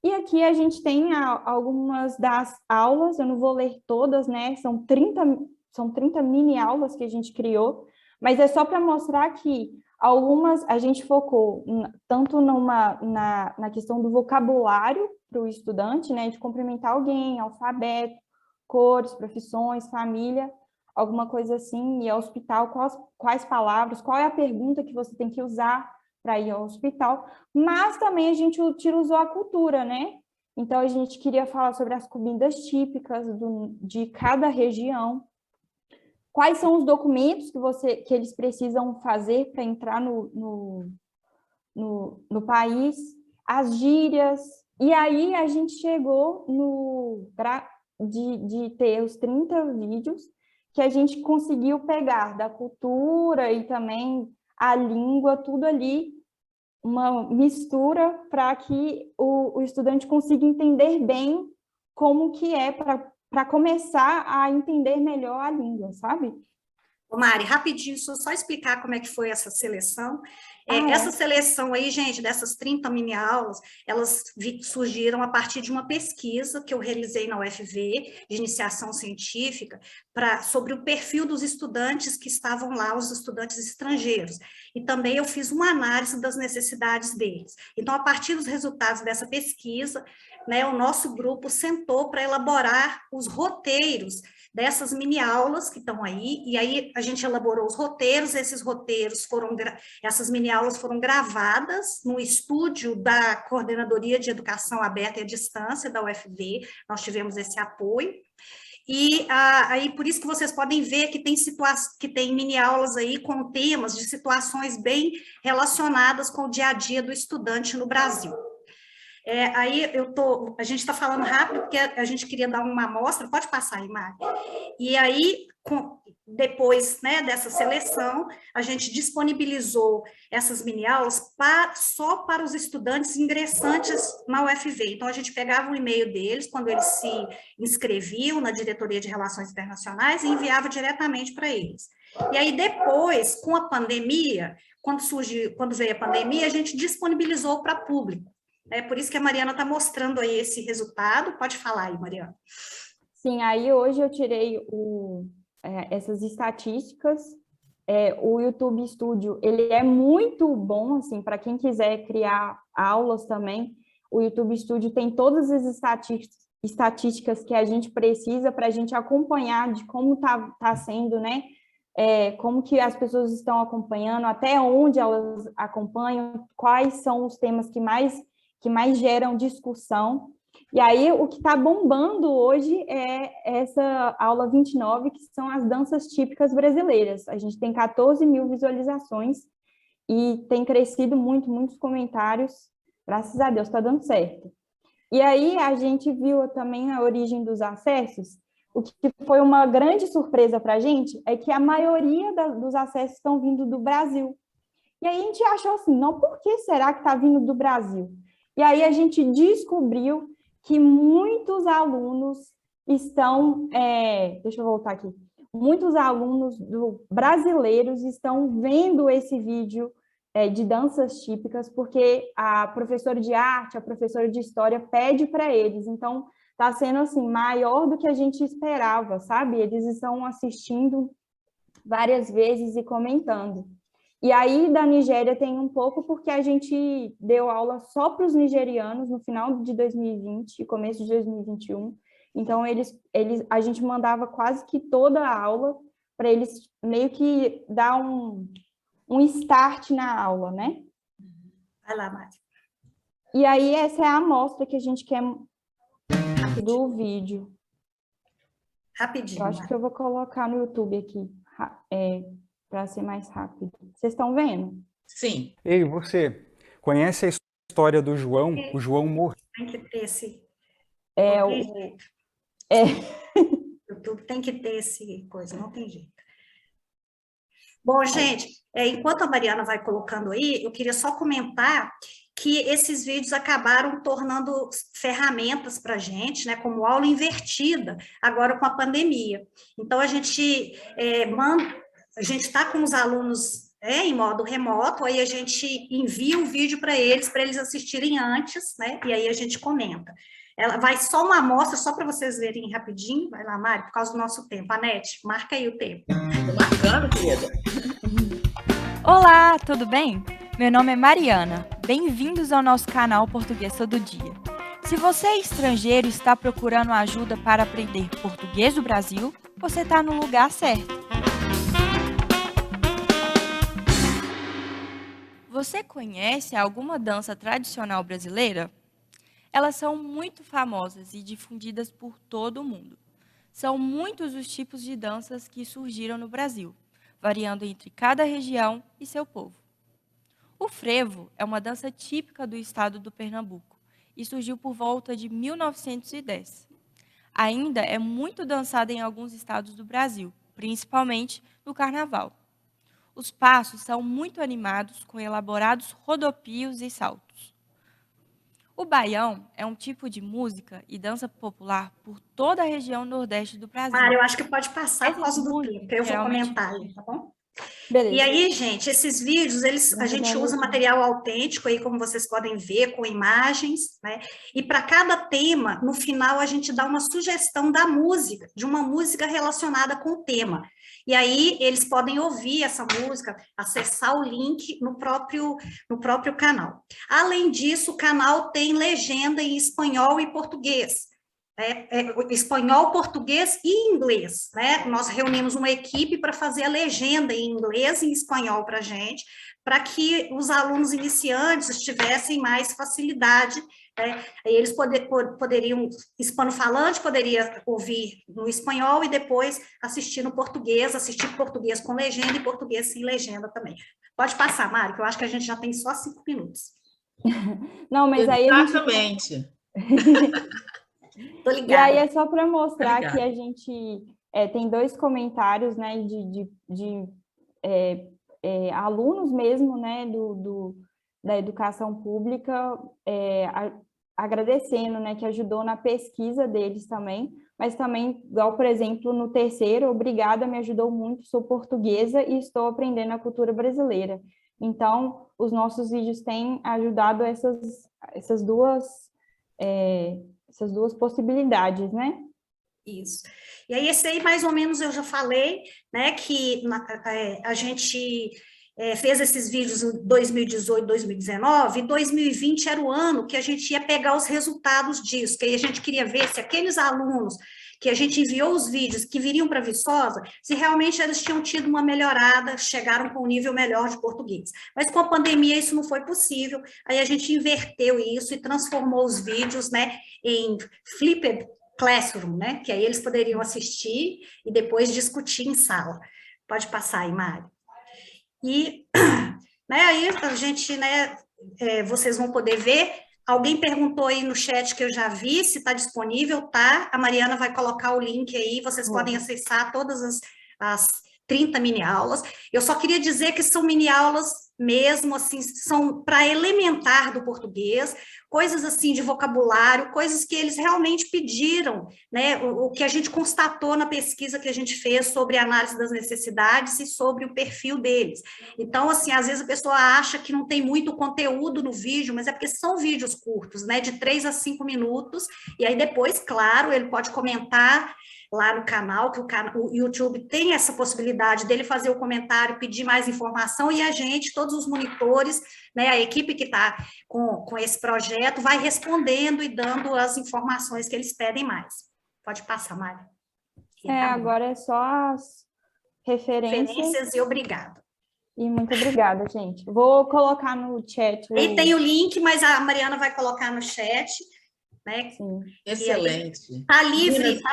E aqui a gente tem algumas das aulas, eu não vou ler todas, né? São 30 mini aulas que a gente criou, mas é só para mostrar que algumas a gente focou tanto na questão do vocabulário para o estudante, né? De cumprimentar alguém, alfabeto, cores, profissões, família, alguma coisa assim, ir ao hospital, quais palavras, qual é a pergunta que você tem que usar para ir ao hospital, mas também a gente utilizou a cultura, né? Então, a gente queria falar sobre as comidas típicas de cada região, quais são os documentos que eles precisam fazer para entrar no país, as gírias, e aí a gente chegou de ter os 30 vídeos que a gente conseguiu pegar da cultura e também a língua, tudo ali, uma mistura para que o estudante consiga entender bem como que é para começar a entender melhor a língua, sabe? Ô Mari, rapidinho, só explicar como é que foi essa seleção. Essa seleção aí, gente, dessas 30 mini-aulas, elas surgiram a partir de uma pesquisa que eu realizei na UFV, de iniciação científica, sobre o perfil dos estudantes que estavam lá, os estudantes estrangeiros. E também eu fiz uma análise das necessidades deles. Então, a partir dos resultados dessa pesquisa, né, o nosso grupo sentou para elaborar os roteiros dessas mini-aulas que estão aí, e aí a gente elaborou os roteiros, esses roteiros essas mini-aulas foram gravadas no estúdio da Coordenadoria de Educação Aberta e à Distância da UFV, nós tivemos esse apoio, e aí por isso que vocês podem ver que tem mini-aulas aí com temas de situações bem relacionadas com o dia a dia do estudante no Brasil. Aí a gente está falando rápido, porque a gente queria dar uma amostra, pode passar aí, Mari. E aí, depois, né, dessa seleção, a gente disponibilizou essas mini-aulas só para os estudantes ingressantes na UFV. Então, a gente pegava o e-mail deles, quando eles se inscreviam na Diretoria de Relações Internacionais, e enviava diretamente para eles. E aí, depois, com a pandemia, quando veio a pandemia, a gente disponibilizou para público. É por isso que a Mariana está mostrando aí esse resultado. Pode falar aí, Mariana. Sim, aí hoje eu tirei essas estatísticas. O YouTube Studio, ele é muito bom, assim, para quem quiser criar aulas também. O YouTube Studio tem todas as estatísticas que a gente precisa para a gente acompanhar de como tá sendo, né? Como que as pessoas estão acompanhando, até onde elas acompanham, quais são os temas que mais geram discussão. E aí, o que está bombando hoje é essa aula 29, que são as danças típicas brasileiras. A gente tem 14 mil visualizações e tem crescido muitos comentários. Graças a Deus, está dando certo. E aí, a gente viu também a origem dos acessos. O que foi uma grande surpresa para a gente é que a maioria dos acessos estão vindo do Brasil. E aí, a gente achou assim, não, por que será que está vindo do Brasil? E aí a gente descobriu que muitos alunos estão... deixa eu voltar aqui. Muitos alunos brasileiros estão vendo esse vídeo de danças típicas, porque a professora de arte, a professora de história pede para eles. Então, está sendo assim, maior do que a gente esperava, sabe? Eles estão assistindo várias vezes e comentando. E aí, da Nigéria tem um pouco, porque a gente deu aula só para os nigerianos no final de 2020 e começo de 2021. Então, a gente mandava quase que toda a aula para eles meio que dar um start na aula, né? Vai lá, Mari. E aí, essa é a amostra que a gente quer do vídeo. Rapidinho. Eu acho que eu vou colocar no YouTube aqui, para ser mais rápido. Vocês estão vendo? Sim. Ei, você conhece a história do João? O João morreu. Tem que ter esse... YouTube tem que ter esse coisa, não tem jeito. Bom, gente, enquanto a Mariana vai colocando aí, eu queria só comentar que esses vídeos acabaram tornando ferramentas para a gente, né, como aula invertida, agora com a pandemia. Então, a gente está com os alunos em modo remoto, aí a gente envia um vídeo para eles assistirem antes, né, e aí a gente comenta. Ela vai só uma amostra, só para vocês verem rapidinho. Vai lá, Mari, por causa do nosso tempo. Anete, marca aí o tempo. Estou marcando, querida. Olá, tudo bem? Meu nome é Mariana. Bem-vindos ao nosso canal Português Todo Dia. Se você é estrangeiro e está procurando ajuda para aprender português do Brasil, você está no lugar certo. Você conhece alguma dança tradicional brasileira? Elas são muito famosas e difundidas por todo o mundo. São muitos os tipos de danças que surgiram no Brasil, variando entre cada região e seu povo. O frevo é uma dança típica do estado do Pernambuco e surgiu por volta de 1910. Ainda é muito dançada em alguns estados do Brasil, principalmente no Carnaval. Os passos são muito animados, com elaborados rodopios e saltos. O baião é um tipo de música e dança popular por toda a região nordeste do Brasil. Mário, eu acho que pode passar por causa do tempo, eu vou comentar aí, tá bom? Beleza. E aí, gente, esses vídeos, a gente usa material autêntico aí, como vocês podem ver, com imagens, né? E para cada tema, no final, a gente dá uma sugestão da música, de uma música relacionada com o tema. E aí, eles podem ouvir essa música, acessar o link no próprio canal. Além disso, o canal tem legenda em espanhol e português. Espanhol, português e inglês, né? Nós reunimos uma equipe para fazer a legenda em inglês e em espanhol para a gente, para que os alunos iniciantes tivessem mais facilidade, né? Eles poderiam, hispano-falante poderia ouvir no espanhol e depois assistir português com legenda e português sem legenda também. Pode passar, Mário, que eu acho que a gente já tem só 5 minutos. Não, mas aí exatamente. Tô ligada. E aí é só para mostrar que a gente tem 2 comentários, né, de alunos mesmo, né, da educação pública, agradecendo, né, que ajudou na pesquisa deles também, mas também, igual, por exemplo, no terceiro, obrigada, me ajudou muito, sou portuguesa e estou aprendendo a cultura brasileira. Então, os nossos vídeos têm ajudado essas duas possibilidades, né? Isso. E aí, esse aí, mais ou menos, eu já falei, né, que a gente fez esses vídeos em 2018, 2019, e 2020 era o ano que a gente ia pegar os resultados disso, que aí a gente queria ver se aqueles alunos que a gente enviou os vídeos que viriam para Viçosa, se realmente eles tinham tido uma melhorada, chegaram com um nível melhor de português. Mas com a pandemia isso não foi possível, aí a gente inverteu isso e transformou os vídeos, né, em flipped classroom, né, que aí eles poderiam assistir e depois discutir em sala. Pode passar aí, Mário. E, né, aí a gente, né, vocês vão poder ver. Alguém perguntou aí no chat que eu já vi, se está disponível, tá? A Mariana vai colocar o link aí, vocês podem acessar todas as 30 mini-aulas. Eu só queria dizer que são mini-aulas mesmo, assim, são para elementar do português, coisas assim de vocabulário, coisas que eles realmente pediram, né? O que a gente constatou na pesquisa que a gente fez sobre a análise das necessidades e sobre o perfil deles. Então, assim, às vezes a pessoa acha que não tem muito conteúdo no vídeo, mas é porque são vídeos curtos, né? De 3 a 5 minutos, e aí depois, claro, ele pode comentar lá no canal, que o YouTube tem essa possibilidade dele fazer o comentário, pedir mais informação, e a gente, todos os monitores, né, a equipe que está com esse projeto, vai respondendo e dando as informações que eles pedem mais. Pode passar, Mário. Agora é só as referências e obrigada. E muito obrigada, gente. Vou colocar no chat. Aí tem o link, mas a Mariana vai colocar no chat. Né? Sim. Excelente. Está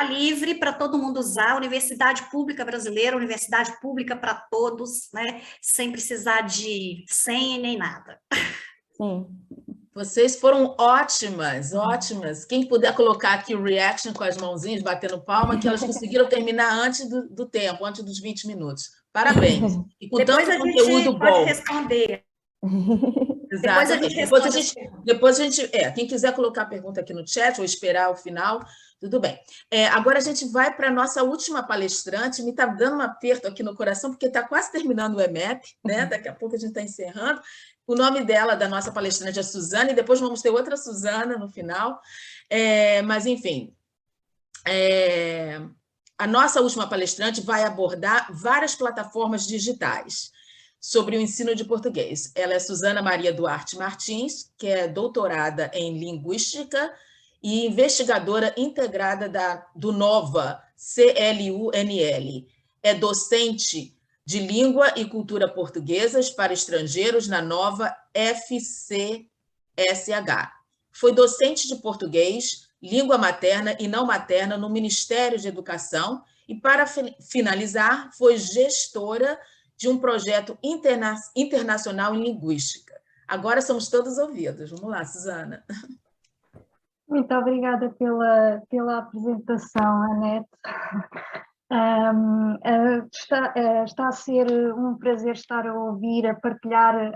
livre para todo mundo usar, Universidade Pública Brasileira, Universidade Pública para todos, né? Sem precisar de senha nem nada. Sim. Vocês foram ótimas, ótimas. Quem puder colocar aqui o reaction com as mãozinhas, batendo palma, que elas conseguiram terminar antes do tempo, antes dos 20 minutos. Parabéns. E com depois tanto conteúdo bom. Pode responder. Exatamente. Depois a gente quem quiser colocar a pergunta aqui no chat ou esperar o final, tudo bem. Agora a gente vai para a nossa última palestrante. Me está dando um aperto aqui no coração, porque está quase terminando o EMEP, né? Daqui a pouco a gente está encerrando. O nome dela, da nossa palestrante, é Suzana, e depois vamos ter outra Suzana no final. Mas, enfim, a nossa última palestrante vai abordar várias plataformas digitais sobre o ensino de português. Ela é Suzana Maria Duarte Martins, que é doutorada em Linguística e investigadora integrada do NOVA, CLUNL. É docente de Língua e Cultura Portuguesas para Estrangeiros na NOVA FCSH. Foi docente de português língua materna e não materna no Ministério de Educação e, para finalizar, foi gestora de um projeto internacional em linguística. Agora somos todos ouvidos. Vamos lá, Suzana. Muito obrigada pela apresentação, Anete. Está a ser um prazer estar a ouvir, a partilhar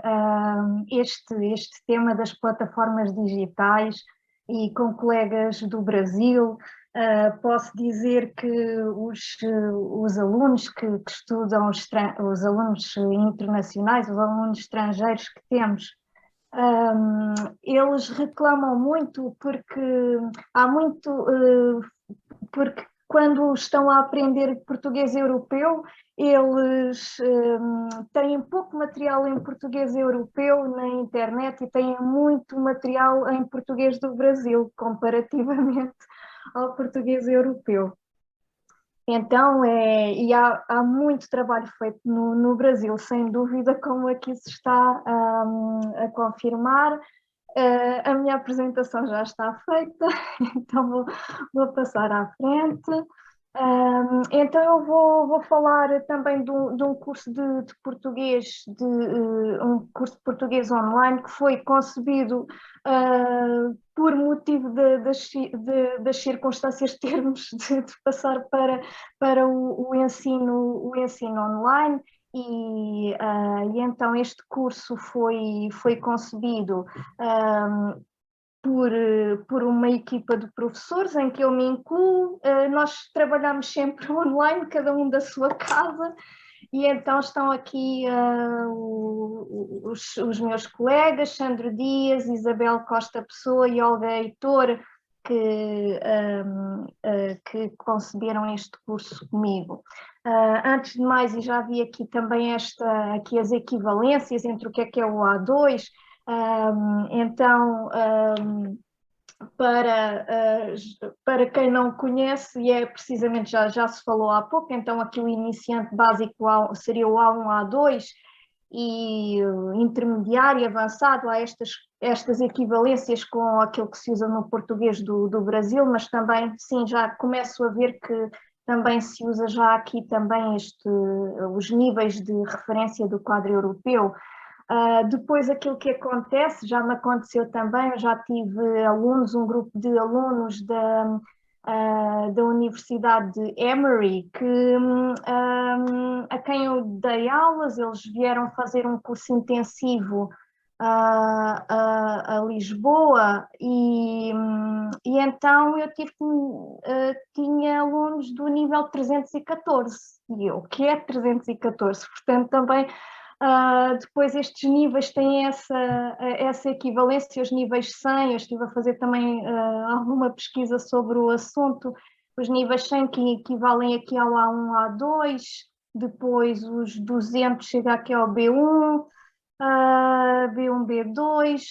este tema das plataformas digitais e com colegas do Brasil. Posso dizer que os alunos que estudam, os alunos internacionais, os alunos estrangeiros que temos, eles reclamam muito porque porque quando estão a aprender português europeu, eles têm pouco material em português europeu na internet e têm muito material em português do Brasil, comparativamente ao português europeu. Então, há muito trabalho feito no Brasil, sem dúvida, como aqui se está a confirmar. A minha apresentação já está feita, então vou passar à frente. Então eu vou falar também de um curso de português, um curso de português online que foi concebido por motivo das circunstâncias termos de passar para o ensino online. E então este curso foi concebido por uma equipa de professores em que eu me incluo. Nós trabalhamos sempre online, cada um da sua casa, e então estão aqui os meus colegas, Sandro Dias, Isabel Costa Pessoa e Olga Heitor, que conceberam este curso comigo. Antes de mais, e já vi aqui também aqui as equivalências entre o que é o A2, então, para quem não conhece, e é precisamente, já se falou há pouco, então aqui o iniciante básico seria o A1, A2, e intermediário e avançado, há estas equivalências com aquilo que se usa no português do Brasil, mas também, sim, já começo a ver que também se usa já aqui também os níveis de referência do quadro europeu. Depois aquilo que acontece, já me aconteceu também, eu já tive alunos, um grupo de alunos da Universidade de Emory, a quem eu dei aulas, eles vieram fazer um curso intensivo a Lisboa e então eu tinha alunos do nível 314, e eu, o que é 314? Portanto, também depois estes níveis têm essa equivalência, os níveis 100, eu estive a fazer também alguma pesquisa sobre o assunto, os níveis 100 que equivalem aqui ao A1, A2, depois os 200 chega aqui ao B1, B1, B2,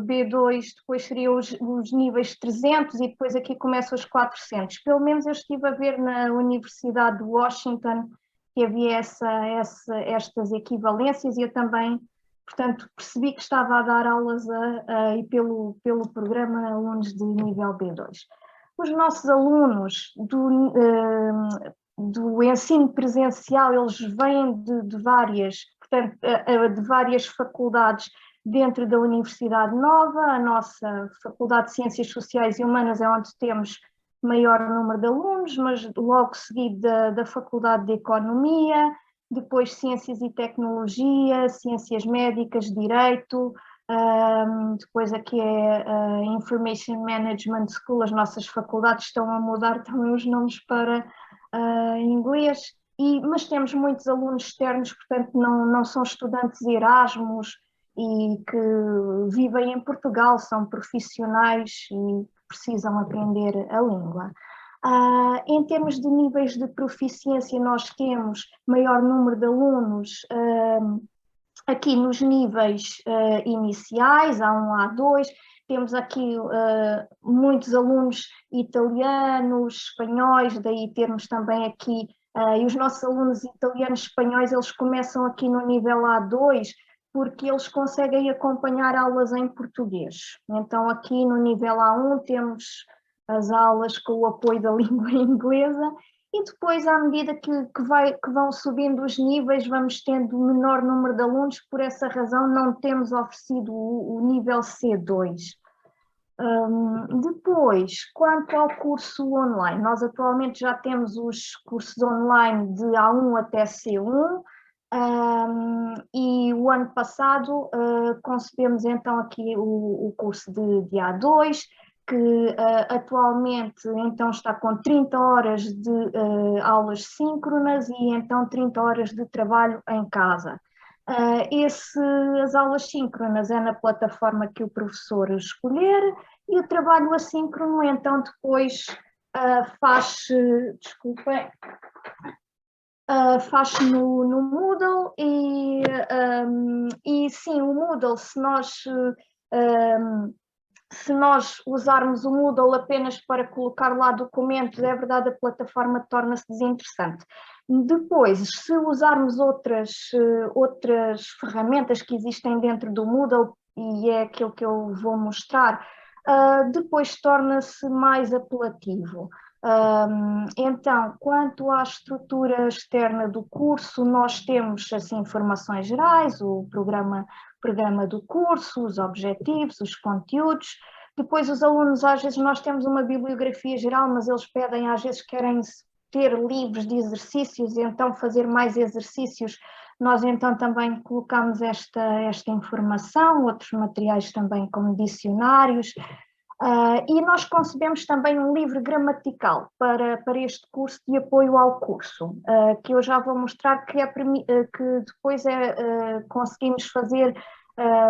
B2 depois seriam os níveis 300 e depois aqui começam os 400. Pelo menos eu estive a ver na Universidade de Washington que havia estas equivalências e eu também, portanto, percebi que estava a dar aulas e pelo programa alunos de nível B2. Os nossos alunos do ensino presencial, eles vêm de várias faculdades dentro da Universidade Nova. A nossa Faculdade de Ciências Sociais e Humanas é onde temos maior número de alunos, mas logo seguido da Faculdade de Economia, depois Ciências e Tecnologia, Ciências Médicas, Direito, depois aqui é Information Management School. As nossas faculdades estão a mudar também os nomes para inglês, mas temos muitos alunos externos, portanto não são estudantes Erasmus e que vivem em Portugal, são profissionais e precisam aprender a língua. Em termos de níveis de proficiência, nós temos maior número de alunos aqui nos níveis iniciais, A1, A2, temos aqui muitos alunos italianos, espanhóis, daí termos também aqui, e os nossos alunos italianos e espanhóis, eles começam aqui no nível A2, porque eles conseguem acompanhar aulas em português. Então aqui no nível A1 temos as aulas com o apoio da língua inglesa, e depois, à medida que vão subindo os níveis, vamos tendo menor número de alunos, por essa razão não temos oferecido o nível C2. Depois, quanto ao curso online, nós atualmente já temos os cursos online de A1 até C1, e o ano passado concebemos então aqui o curso de A2, que atualmente então está com 30 horas de aulas síncronas e então 30 horas de trabalho em casa. As aulas síncronas é na plataforma que o professor escolher, e o trabalho assíncrono então depois faz-se, desculpem, faz-se no Moodle, e sim, o Moodle, se nós usarmos o Moodle apenas para colocar lá documentos, é verdade, a plataforma torna-se desinteressante. Depois, se usarmos outras ferramentas que existem dentro do Moodle, e é aquilo que eu vou mostrar, depois torna-se mais apelativo. Então, quanto à estrutura externa do curso, nós temos as informações gerais, o programa do curso, os objetivos, os conteúdos. Depois os alunos, às vezes nós temos uma bibliografia geral, mas eles pedem, às vezes querem ter livros de exercícios e então fazer mais exercícios. Nós então também colocamos esta informação, outros materiais também como dicionários, e nós concebemos também um livro gramatical para este curso de apoio ao curso, que eu já vou mostrar que depois conseguimos fazer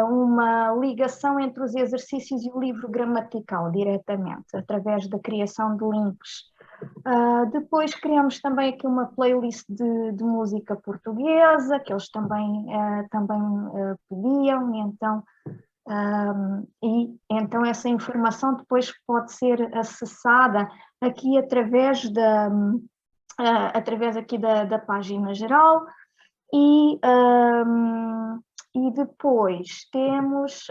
uma ligação entre os exercícios e o livro gramatical diretamente, através da criação de links. Depois criamos também aqui uma playlist de música portuguesa, que eles também pediam, e então essa informação depois pode ser acessada aqui através aqui da página geral, e depois temos,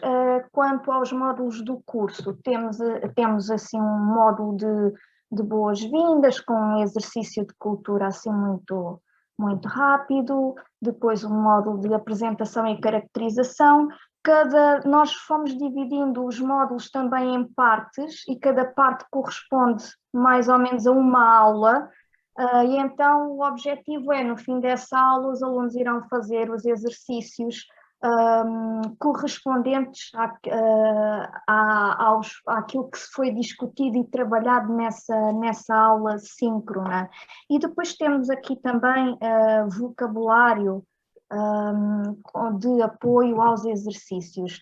quanto aos módulos do curso, temos assim um módulo de boas-vindas, com um exercício de cultura assim muito, muito rápido, depois um módulo de apresentação e caracterização. Nós fomos dividindo os módulos também em partes, e cada parte corresponde mais ou menos a uma aula, e então o objetivo é, no fim dessa aula, os alunos irão fazer os exercícios correspondentes àquilo que se foi discutido e trabalhado nessa aula síncrona. E depois temos aqui também vocabulário de apoio aos exercícios,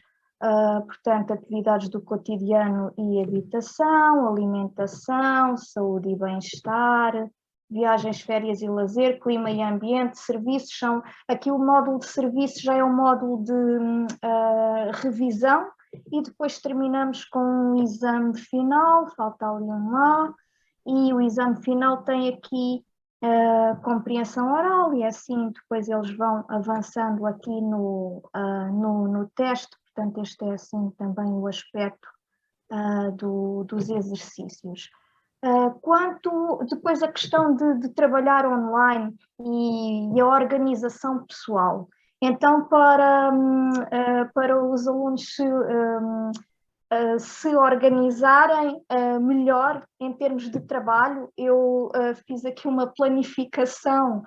portanto, atividades do cotidiano e habitação, alimentação, saúde e bem-estar, viagens, férias e lazer, clima e ambiente, serviços. Aqui o módulo de serviços já é um módulo de revisão, e depois terminamos com um exame final, falta ali um A, e o exame final tem aqui compreensão oral, e assim depois eles vão avançando aqui no teste. Portanto, este é assim também o aspecto dos exercícios. Quanto depois a questão de trabalhar online e a organização pessoal, então para os alunos se organizarem melhor em termos de trabalho, eu fiz aqui uma planificação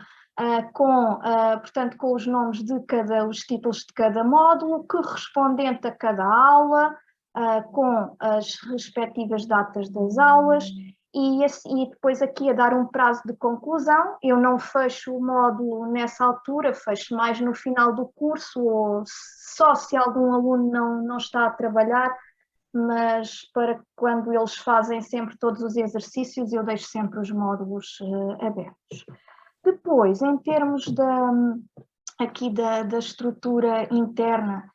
portanto, com os nomes os títulos de cada módulo, correspondente a cada aula, com as respectivas datas das aulas, e depois aqui a dar um prazo de conclusão. Eu não fecho o módulo nessa altura, fecho mais no final do curso, ou só se algum aluno não está a trabalhar, mas para quando eles fazem sempre todos os exercícios, eu deixo sempre os módulos abertos. Depois, em termos aqui da estrutura interna,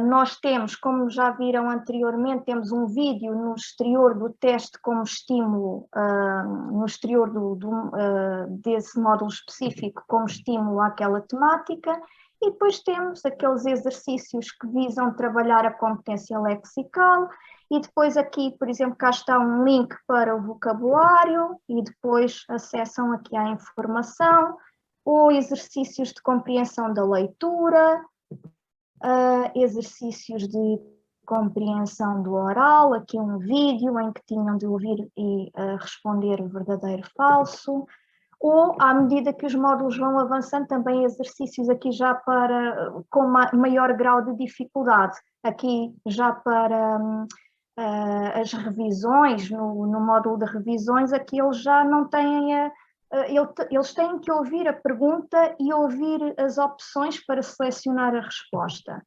nós temos, como já viram anteriormente, temos um vídeo no exterior do teste como estímulo, no exterior desse módulo específico como estímulo àquela temática, e depois temos aqueles exercícios que visam trabalhar a competência lexical, E depois aqui, por exemplo, cá está um link para o vocabulário e depois acessam aqui à informação, ou exercícios de compreensão da leitura, exercícios de compreensão do oral, aqui um vídeo em que tinham de ouvir e responder verdadeiro falso, ou à medida que os módulos vão avançando, também exercícios aqui já para, com maior grau de dificuldade, aqui já para as revisões, no módulo de revisões, aqui eles já não têm eles têm que ouvir a pergunta e ouvir as opções para selecionar a resposta.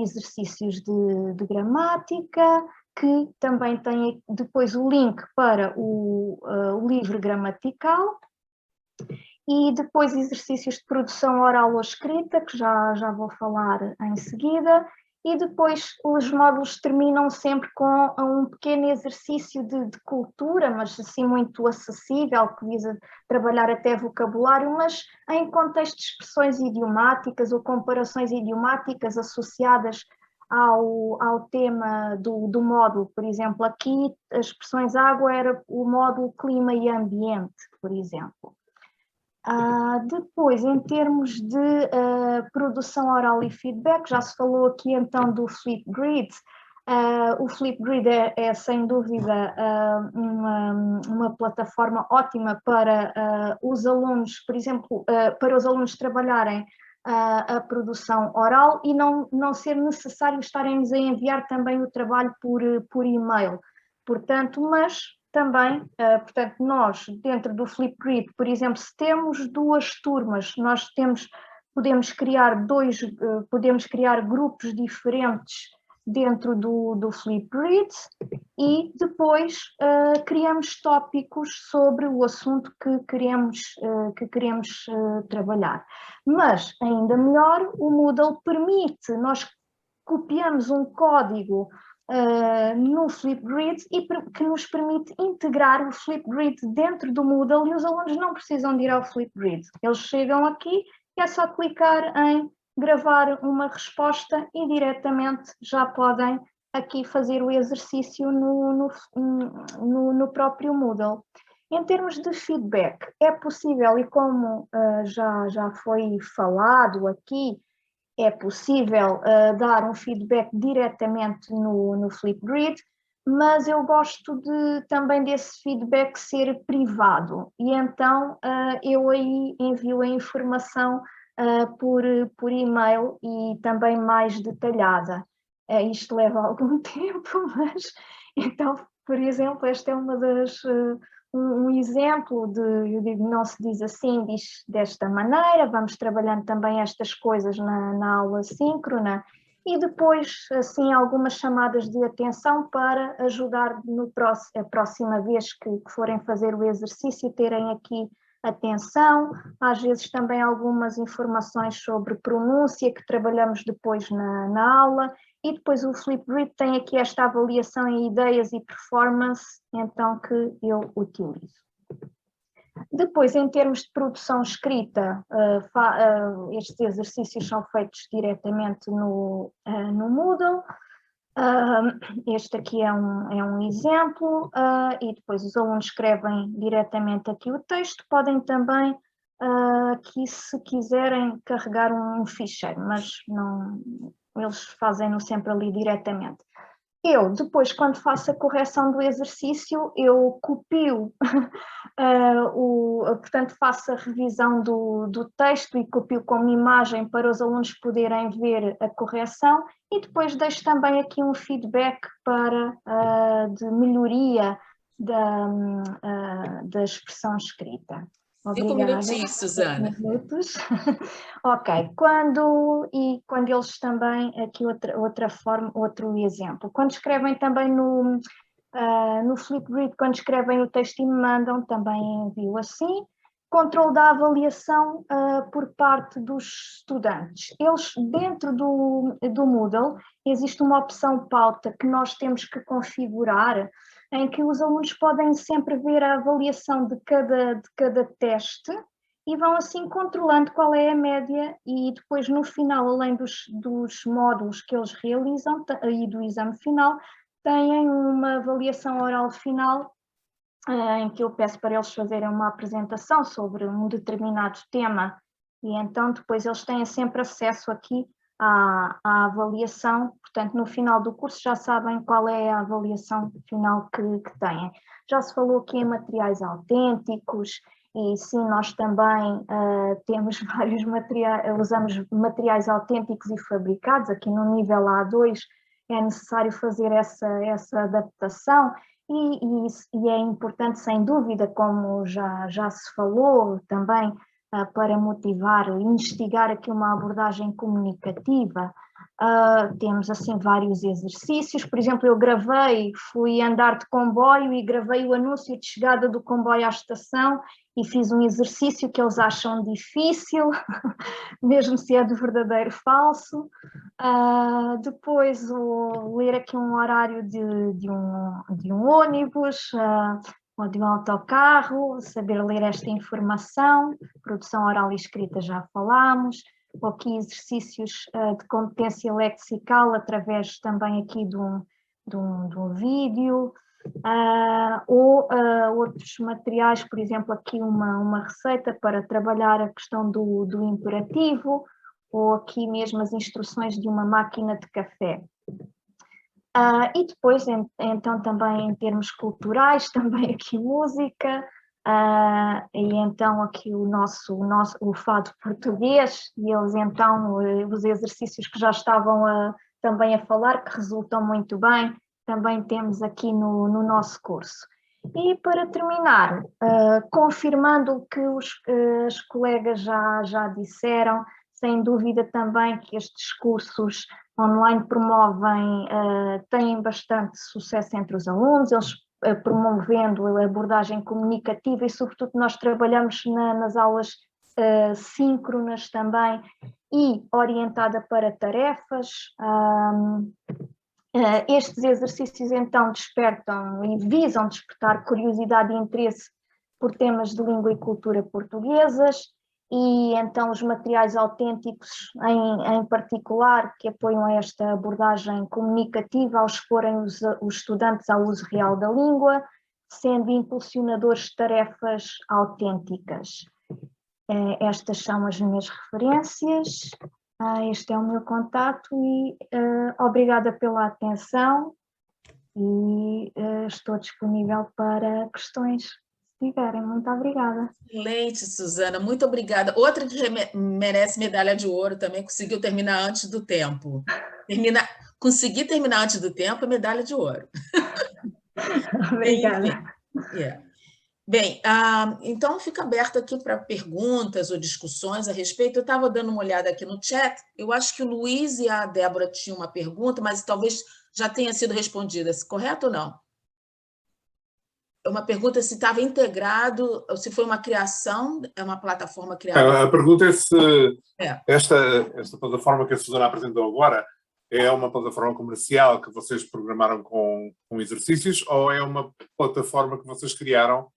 Exercícios de gramática, que também tem depois o link para o livro gramatical, e depois exercícios de produção oral ou escrita, que já vou falar em seguida, e depois os módulos terminam sempre com um pequeno exercício de cultura, mas assim muito acessível, que visa trabalhar até vocabulário, mas em contexto de expressões idiomáticas ou comparações idiomáticas associadas ao tema do módulo. Por exemplo, aqui as expressões água era o módulo clima e ambiente, por exemplo. Depois, em termos de produção oral e feedback, já se falou aqui então do Flipgrid. O Flipgrid é sem dúvida uma plataforma ótima para os alunos, por exemplo, para os alunos trabalharem a produção oral e não ser necessário estarem-nos a enviar também o trabalho por e-mail. Portanto, mas também, portanto, nós dentro do Flipgrid, por exemplo, se temos duas turmas, nós podemos criar grupos diferentes dentro do Flipgrid e depois criamos tópicos sobre o assunto que queremos trabalhar. Mas, ainda melhor, o Moodle permite, nós copiamos um código no Flipgrid e que nos permite integrar o Flipgrid dentro do Moodle e os alunos não precisam de ir ao Flipgrid. Eles chegam aqui e é só clicar em gravar uma resposta e diretamente já podem aqui fazer o exercício no próprio Moodle. Em termos de feedback, é possível, e como já foi falado aqui, é possível dar um feedback diretamente no Flipgrid, mas eu gosto também desse feedback ser privado e então eu aí envio a informação por e-mail e também mais detalhada. Isto leva algum tempo, mas então, por exemplo, esta é uma das... um exemplo eu digo, não se diz assim, diz desta maneira, vamos trabalhando também estas coisas na aula síncrona e depois, assim, algumas chamadas de atenção para ajudar a próxima vez que forem fazer o exercício, terem aqui atenção, às vezes também algumas informações sobre pronúncia que trabalhamos depois na aula. E depois o Flipgrid tem aqui esta avaliação em ideias e performance, então que eu utilizo. Depois, em termos de produção escrita, estes exercícios são feitos diretamente no Moodle. Este aqui é um exemplo, e depois os alunos escrevem diretamente aqui o texto, podem também, aqui se quiserem, carregar um ficheiro, mas não... Eles fazem-no sempre ali diretamente. Eu, depois, quando faço a correção do exercício, eu copio, portanto, faço a revisão do texto e copio como imagem para os alunos poderem ver a correção e depois deixo também aqui um feedback de melhoria da expressão escrita. Obrigada. 5 minutinhos, Susana. Ok, quando eles também, aqui outro exemplo, quando escrevem também no Flipgrid, quando escrevem o texto e me mandam, também envio assim, controle da avaliação por parte dos estudantes. Eles, dentro do Moodle, existe uma opção pauta que nós temos que configurar, em que os alunos podem sempre ver a avaliação de cada teste e vão assim controlando qual é a média e depois no final, além dos módulos que eles realizam e do exame final, têm uma avaliação oral final, em que eu peço para eles fazerem uma apresentação sobre um determinado tema, e então depois eles têm sempre acesso aqui à avaliação. Portanto, no final do curso já sabem qual é a avaliação final que têm. Já se falou aqui em materiais autênticos, e sim, nós também temos vários materiais, usamos materiais autênticos e fabricados. Aqui no nível A2 é necessário fazer essa adaptação, e é importante, sem dúvida, como já se falou também, para motivar e instigar aqui uma abordagem comunicativa. Temos assim vários exercícios. Por exemplo, eu fui andar de comboio e gravei o anúncio de chegada do comboio à estação e fiz um exercício que eles acham difícil, mesmo se é de verdadeiro falso. Depois, ler aqui um horário de um ônibus, ou de um autocarro, saber ler esta informação. Produção oral e escrita já falámos. Ou aqui exercícios de competência lexical através também aqui de um vídeo. Ou outros materiais, por exemplo, aqui uma receita para trabalhar a questão do imperativo, ou aqui mesmo as instruções de uma máquina de café. E depois, então, também em termos culturais, também aqui música, e então aqui o fado português, e eles então, os exercícios que já estavam também a falar, que resultam muito bem, também temos aqui no nosso curso. E para terminar, confirmando o que os colegas já disseram, sem dúvida também que estes cursos online têm bastante sucesso entre os alunos, eles promovendo a abordagem comunicativa, e sobretudo nós trabalhamos nas aulas síncronas também e orientada para tarefas. Estes exercícios então despertam e visam despertar curiosidade e interesse por temas de língua e cultura portuguesas, e então os materiais autênticos em particular, que apoiam esta abordagem comunicativa ao exporem os estudantes ao uso real da língua, sendo impulsionadores de tarefas autênticas. Estas são as minhas referências, este é o meu contato, e obrigada pela atenção, e estou disponível para questões. Tiverem. Muito obrigada. Excelente, Suzana, muito obrigada. Outra que merece medalha de ouro também, conseguiu terminar antes do tempo. Conseguir terminar antes do tempo é medalha de ouro. Obrigada. Bem, então fica aberto aqui para perguntas ou discussões a respeito. Eu estava dando uma olhada aqui no chat, eu acho que o Luiz e a Débora tinham uma pergunta, mas talvez já tenha sido respondida, correto ou não? Uma pergunta se estava integrado, ou se foi uma criação, é uma plataforma criada. A pergunta é se esta plataforma que a Suzana apresentou agora é uma plataforma comercial que vocês programaram com exercícios, ou é uma plataforma que vocês criaram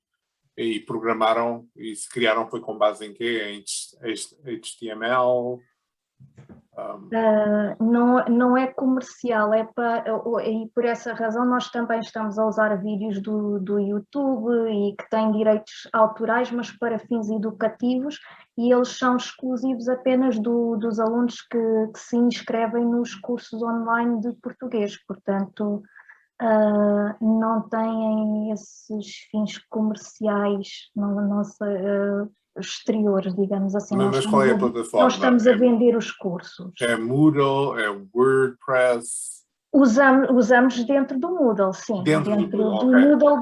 e programaram, e se criaram foi com base em quê? Em HTML? Não é comercial, e por essa razão nós também estamos a usar vídeos do YouTube e que têm direitos autorais, mas para fins educativos, e eles são exclusivos apenas dos alunos que se inscrevem nos cursos online de português, portanto não têm esses fins comerciais, não sei, exteriores, digamos assim. Mas qual é a plataforma? Nós estamos a vender os cursos. É Moodle? É WordPress? Usamos dentro do Moodle, sim. Dentro do Moodle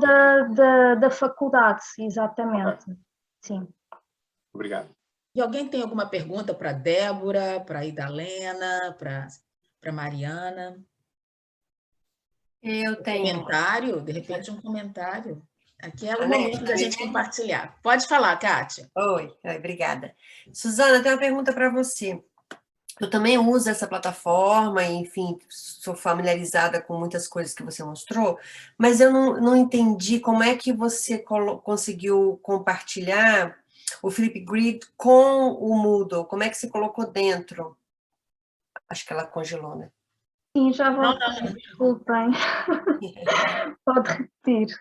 da faculdade, exatamente. Okay. Sim. Obrigado. E alguém tem alguma pergunta para a Débora, para a Idalena, para a Mariana? Eu tenho. Comentário? De repente, um comentário. Aqui é o momento da gente compartilhar. Pode falar, Kátia. Oi, obrigada. Suzana, tem uma pergunta para você. Eu também uso essa plataforma, enfim, sou familiarizada com muitas coisas que você mostrou, mas eu não entendi como é que você conseguiu compartilhar o Flipgrid com o Moodle. Como é que você colocou dentro? Acho que ela congelou, né? Sim, já vou. Desculpem. Pode repetir.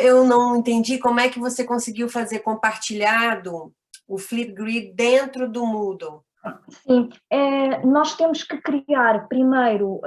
Eu não entendi como é que você conseguiu fazer compartilhado o Flipgrid dentro do Moodle. Sim, nós temos que criar primeiro,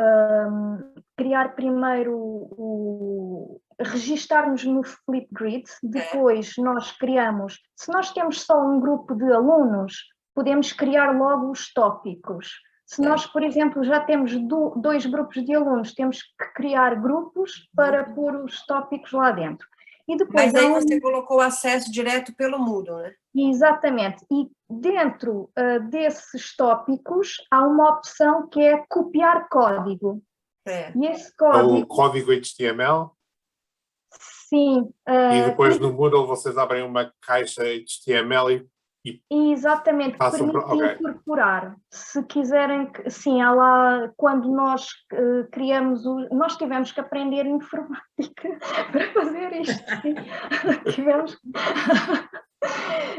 registar-nos no Flipgrid, depois nós criamos, se nós temos só um grupo de alunos, podemos criar logo os tópicos. Se nós, por exemplo, já temos 2 grupos de alunos, temos que criar grupos para pôr os tópicos lá dentro. E depois, mas aí você colocou o acesso direto pelo Moodle, né? Exatamente. E dentro desses tópicos há uma opção que é copiar código. E esse código... O código HTML? Sim. E depois no Moodle vocês abrem uma caixa HTML exatamente, que permite incorporar. Se quiserem, sim, há lá, quando nós criamos, nós tivemos que aprender informática para fazer isto.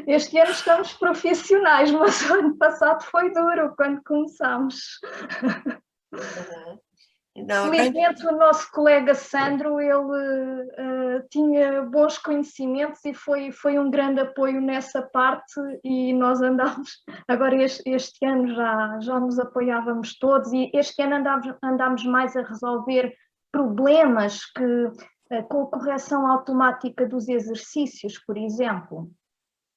Este ano estamos profissionais, mas o ano passado foi duro quando começámos. Felizmente o nosso colega Sandro, ele tinha bons conhecimentos e foi um grande apoio nessa parte, e nós andámos, agora este ano já nos apoiávamos todos, e este ano andámos mais a resolver problemas com a correção automática dos exercícios, por exemplo.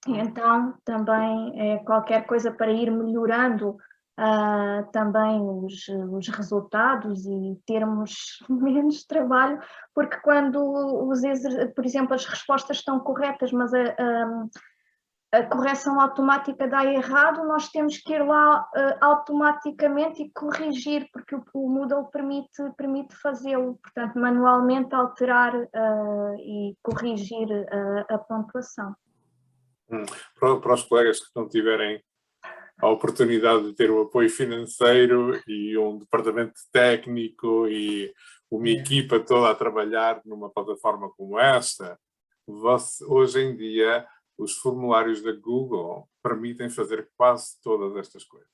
E então também qualquer coisa para ir melhorando também os resultados e termos menos trabalho, porque quando por exemplo, as respostas estão corretas, mas a correção automática dá errado, nós temos que ir lá automaticamente e corrigir, porque o Moodle permite fazê-lo, portanto, manualmente alterar e corrigir a pontuação. Para os colegas que não tiverem a oportunidade de ter um apoio financeiro e um departamento técnico e uma equipa toda a trabalhar numa plataforma como esta, hoje em dia os formulários da Google permitem fazer quase todas estas coisas.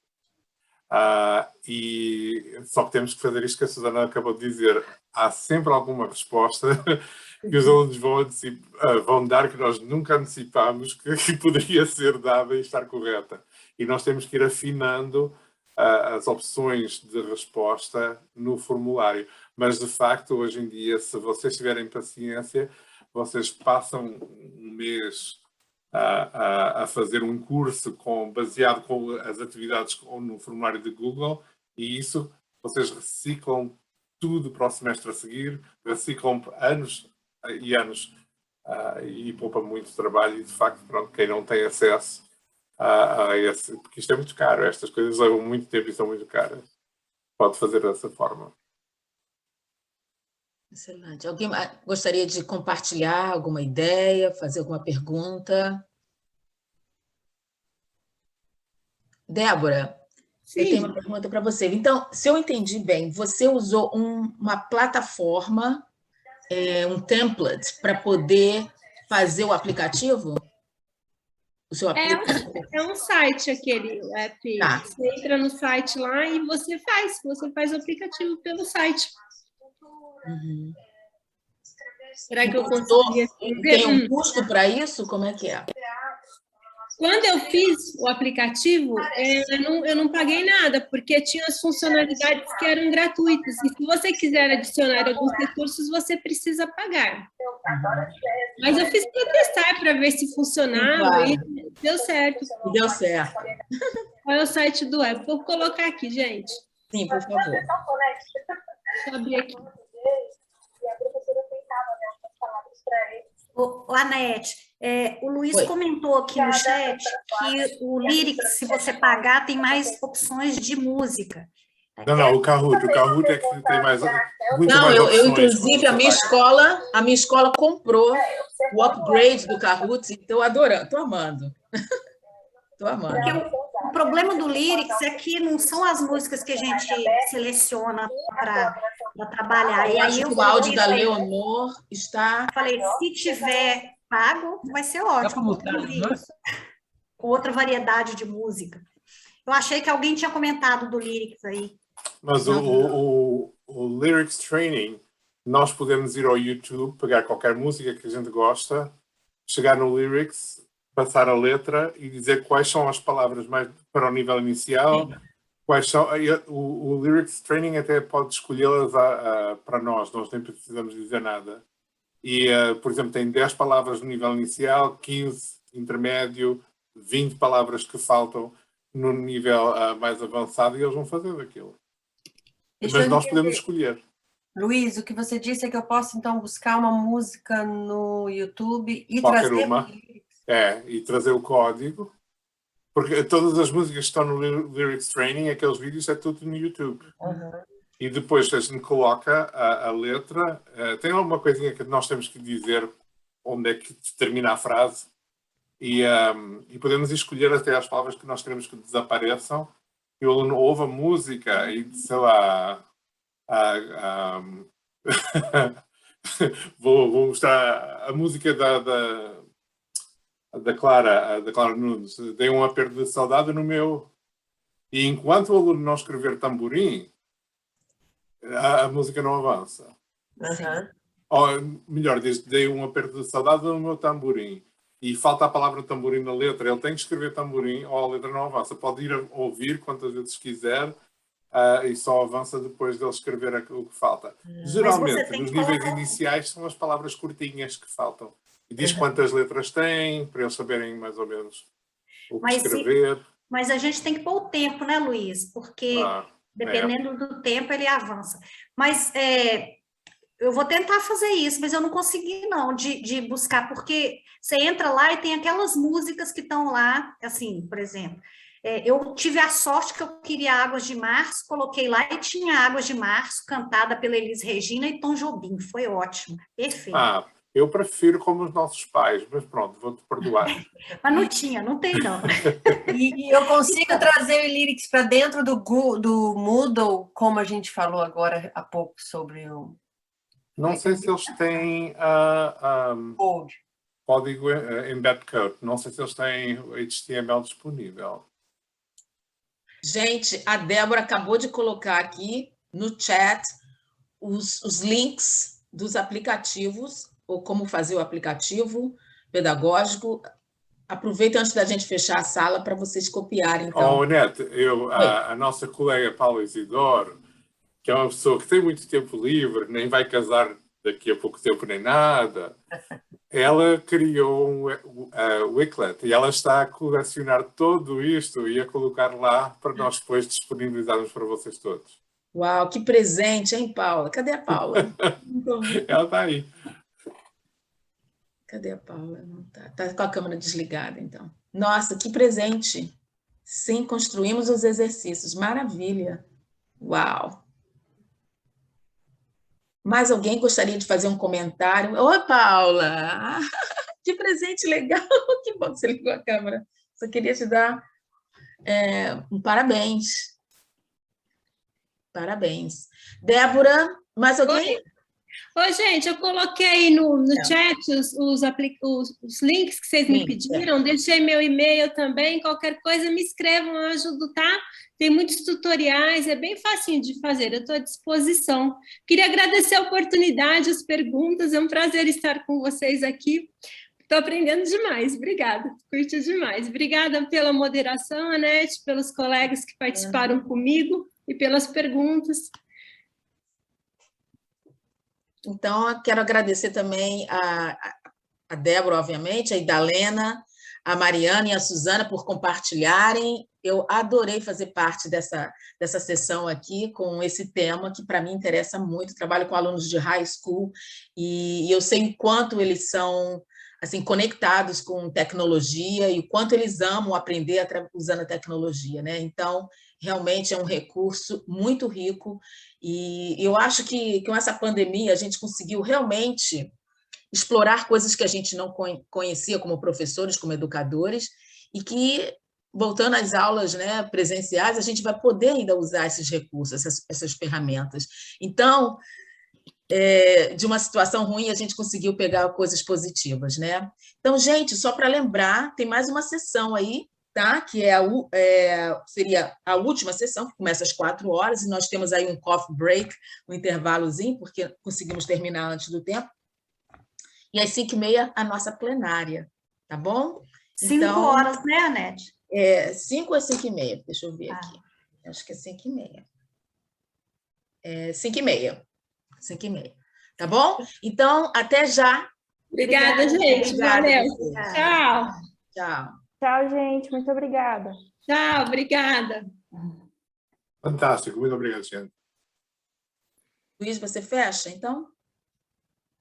E só que temos que fazer isto que a Susana acabou de dizer. Há sempre alguma resposta que os alunos vão dar que nós nunca antecipámos que poderia ser dada e estar correta. E nós temos que ir afinando as opções de resposta no formulário. Mas, de facto, hoje em dia, se vocês tiverem paciência, vocês passam um mês a fazer um curso baseado com as atividades no formulário de Google, e isso vocês reciclam tudo para o semestre a seguir, reciclam anos e anos e poupa muito trabalho. E, de facto, pronto, quem não tem acesso a esse, porque isto é muito caro, estas coisas levam muito tempo e são muito caras, pode fazer dessa forma. Excelente. Alguém gostaria de compartilhar alguma ideia, fazer alguma pergunta? Débora, sim. Eu tenho uma pergunta para você. Então, se eu entendi bem, você usou uma plataforma, um template, para poder fazer o aplicativo? O seu aplicativo? É um site aquele app. Tá. Você entra no site lá e você faz o aplicativo pelo site. Uhum. Será que eu consegui? Tem um custo para isso? Como é que é? Quando eu fiz o aplicativo, eu não paguei nada, porque tinha as funcionalidades que eram gratuitas. E se você quiser adicionar alguns recursos, você precisa pagar. Mas eu fiz para testar, para ver se funcionava, claro. E deu certo. Deu certo. Qual é o site do app? Vou colocar aqui, gente. Sim, por favor. Deixa eu abrir aqui. Anete, o Luiz comentou aqui no chat que o Lyrics, se você pagar, tem mais opções de música. Não, o Kahoot é que tem mais. Não, eu inclusive, a minha escola comprou o upgrade do Kahoot, estou adorando, estou amando. Estou amando. Porque o problema do Lyrics é que não são as músicas que a gente seleciona para trabalhar. Eu acho que o áudio da Leonor está... Falei, se tiver pago, vai ser ótimo. Outra variedade de música. Eu achei que alguém tinha comentado do Lyrics aí. Mas o Lyrics Training, nós podemos ir ao YouTube, pegar qualquer música que a gente gosta, chegar no Lyrics, passar a letra e dizer quais são as palavras mais para o nível inicial, quais são... O Lyrics Training até pode escolhê-las para nós nem precisamos dizer nada. E, por exemplo, tem 10 palavras no nível inicial, 15 intermédio, 20 palavras que faltam no nível mais avançado e eles vão fazer daquilo. Mas nós podemos escolher. Luiz, o que você disse é que eu posso, então, buscar uma música no YouTube e qualquer trazer... uma. E trazer o código. Porque todas as músicas que estão no Lyrics Training, aqueles vídeos, é tudo no YouTube. E depois a gente coloca a letra. Tem alguma coisinha que nós temos que dizer onde é que termina a frase. E podemos escolher até as palavras que nós queremos que desapareçam. E o aluno ouve a música e, sei lá... vou mostrar a música da Clara Nunes. Dei um aperto de saudade no meu... E enquanto o aluno não escrever tamborim, a música não avança. Ou, melhor, dei um aperto de saudade no meu tamborim. E falta a palavra tamborim na letra. Ele tem que escrever tamborim ou a letra não avança. Pode ir a ouvir quantas vezes quiser e só avança depois dele escrever o que falta. Geralmente, nos níveis iniciais, são as palavras curtinhas que faltam. E diz quantas letras tem, para eles saberem mais ou menos o que escrever. Mas a gente tem que pôr o tempo, né, Luiz? Porque dependendo do tempo, ele avança. Mas eu vou tentar fazer isso, mas eu não consegui, não, de buscar, porque você entra lá e tem aquelas músicas que estão lá, assim, por exemplo, eu tive a sorte que eu queria Águas de Março, coloquei lá e tinha Águas de Março, cantada pela Elis Regina e Tom Jobim, foi ótimo, perfeito. Eu prefiro como os nossos pais, mas pronto, vou-te perdoar. Mas não tem não. E eu consigo trazer o Lyrics para dentro do Moodle, como a gente falou agora há pouco sobre o... Não sei se eles têm código embed code. Não sei se eles têm o HTML disponível. Gente, a Débora acabou de colocar aqui no chat os links dos aplicativos, ou como fazer o aplicativo pedagógico. Aproveita antes da gente fechar a sala para vocês copiarem. Então. Neto, a nossa colega Paula Isidoro, que é uma pessoa que tem muito tempo livre, nem vai casar daqui a pouco tempo nem nada, ela criou um Wiklet e ela está a colecionar tudo isto e a colocar lá para nós depois disponibilizarmos para vocês todos. Uau, que presente, hein, Paula? Cadê a Paula? Ela está aí. Cadê a Paula? Não tá. Está com a câmera desligada, então. Nossa, que presente! Sim, construímos os exercícios. Maravilha! Uau! Mais alguém gostaria de fazer um comentário? Oi, Paula! Que presente legal! Que bom que você ligou a câmera. Só queria te dar um parabéns. Parabéns. Débora, mais alguém? Oi, gente, eu coloquei no chat os links que vocês me pediram, deixei meu e-mail também, qualquer coisa me escrevam, eu ajudo, tá? Tem muitos tutoriais, é bem facinho de fazer, eu estou à disposição. Queria agradecer a oportunidade, as perguntas, é um prazer estar com vocês aqui. Estou aprendendo demais, obrigada, curti demais. Obrigada pela moderação, Anete, pelos colegas que participaram comigo e pelas perguntas. Então, eu quero agradecer também a Débora, obviamente, a Idalena, a Mariana e a Suzana por compartilharem. Eu adorei fazer parte dessa sessão aqui com esse tema que, para mim, interessa muito. Trabalho com alunos de high school e eu sei o quanto eles são assim, conectados com tecnologia e o quanto eles amam aprender usando a tecnologia, né? Então, realmente é um recurso muito rico e eu acho que com essa pandemia a gente conseguiu realmente explorar coisas que a gente não conhecia como professores, como educadores, e que, voltando às aulas, né, presenciais, a gente vai poder ainda usar esses recursos, essas ferramentas. Então, de uma situação ruim, a gente conseguiu pegar coisas positivas, né? Então, gente, só para lembrar, tem mais uma sessão aí tá? Que seria a última sessão, que começa às 4h, e nós temos aí um coffee break, um intervalozinho, porque conseguimos terminar antes do tempo. E às 5h30, a nossa plenária, tá bom? 5 horas, né, Anete? 5 ou 5h30? Deixa eu ver aqui. Acho que é 5h30. 5h30. 5h30. Tá bom? Então, até já. Obrigada, gente. Valeu. Tchau. Tchau. Tchau, gente. Muito obrigada. Tchau, obrigada. Fantástico. Muito obrigado, gente. Luiz, você fecha, então?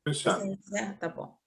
Fechado. Tá bom.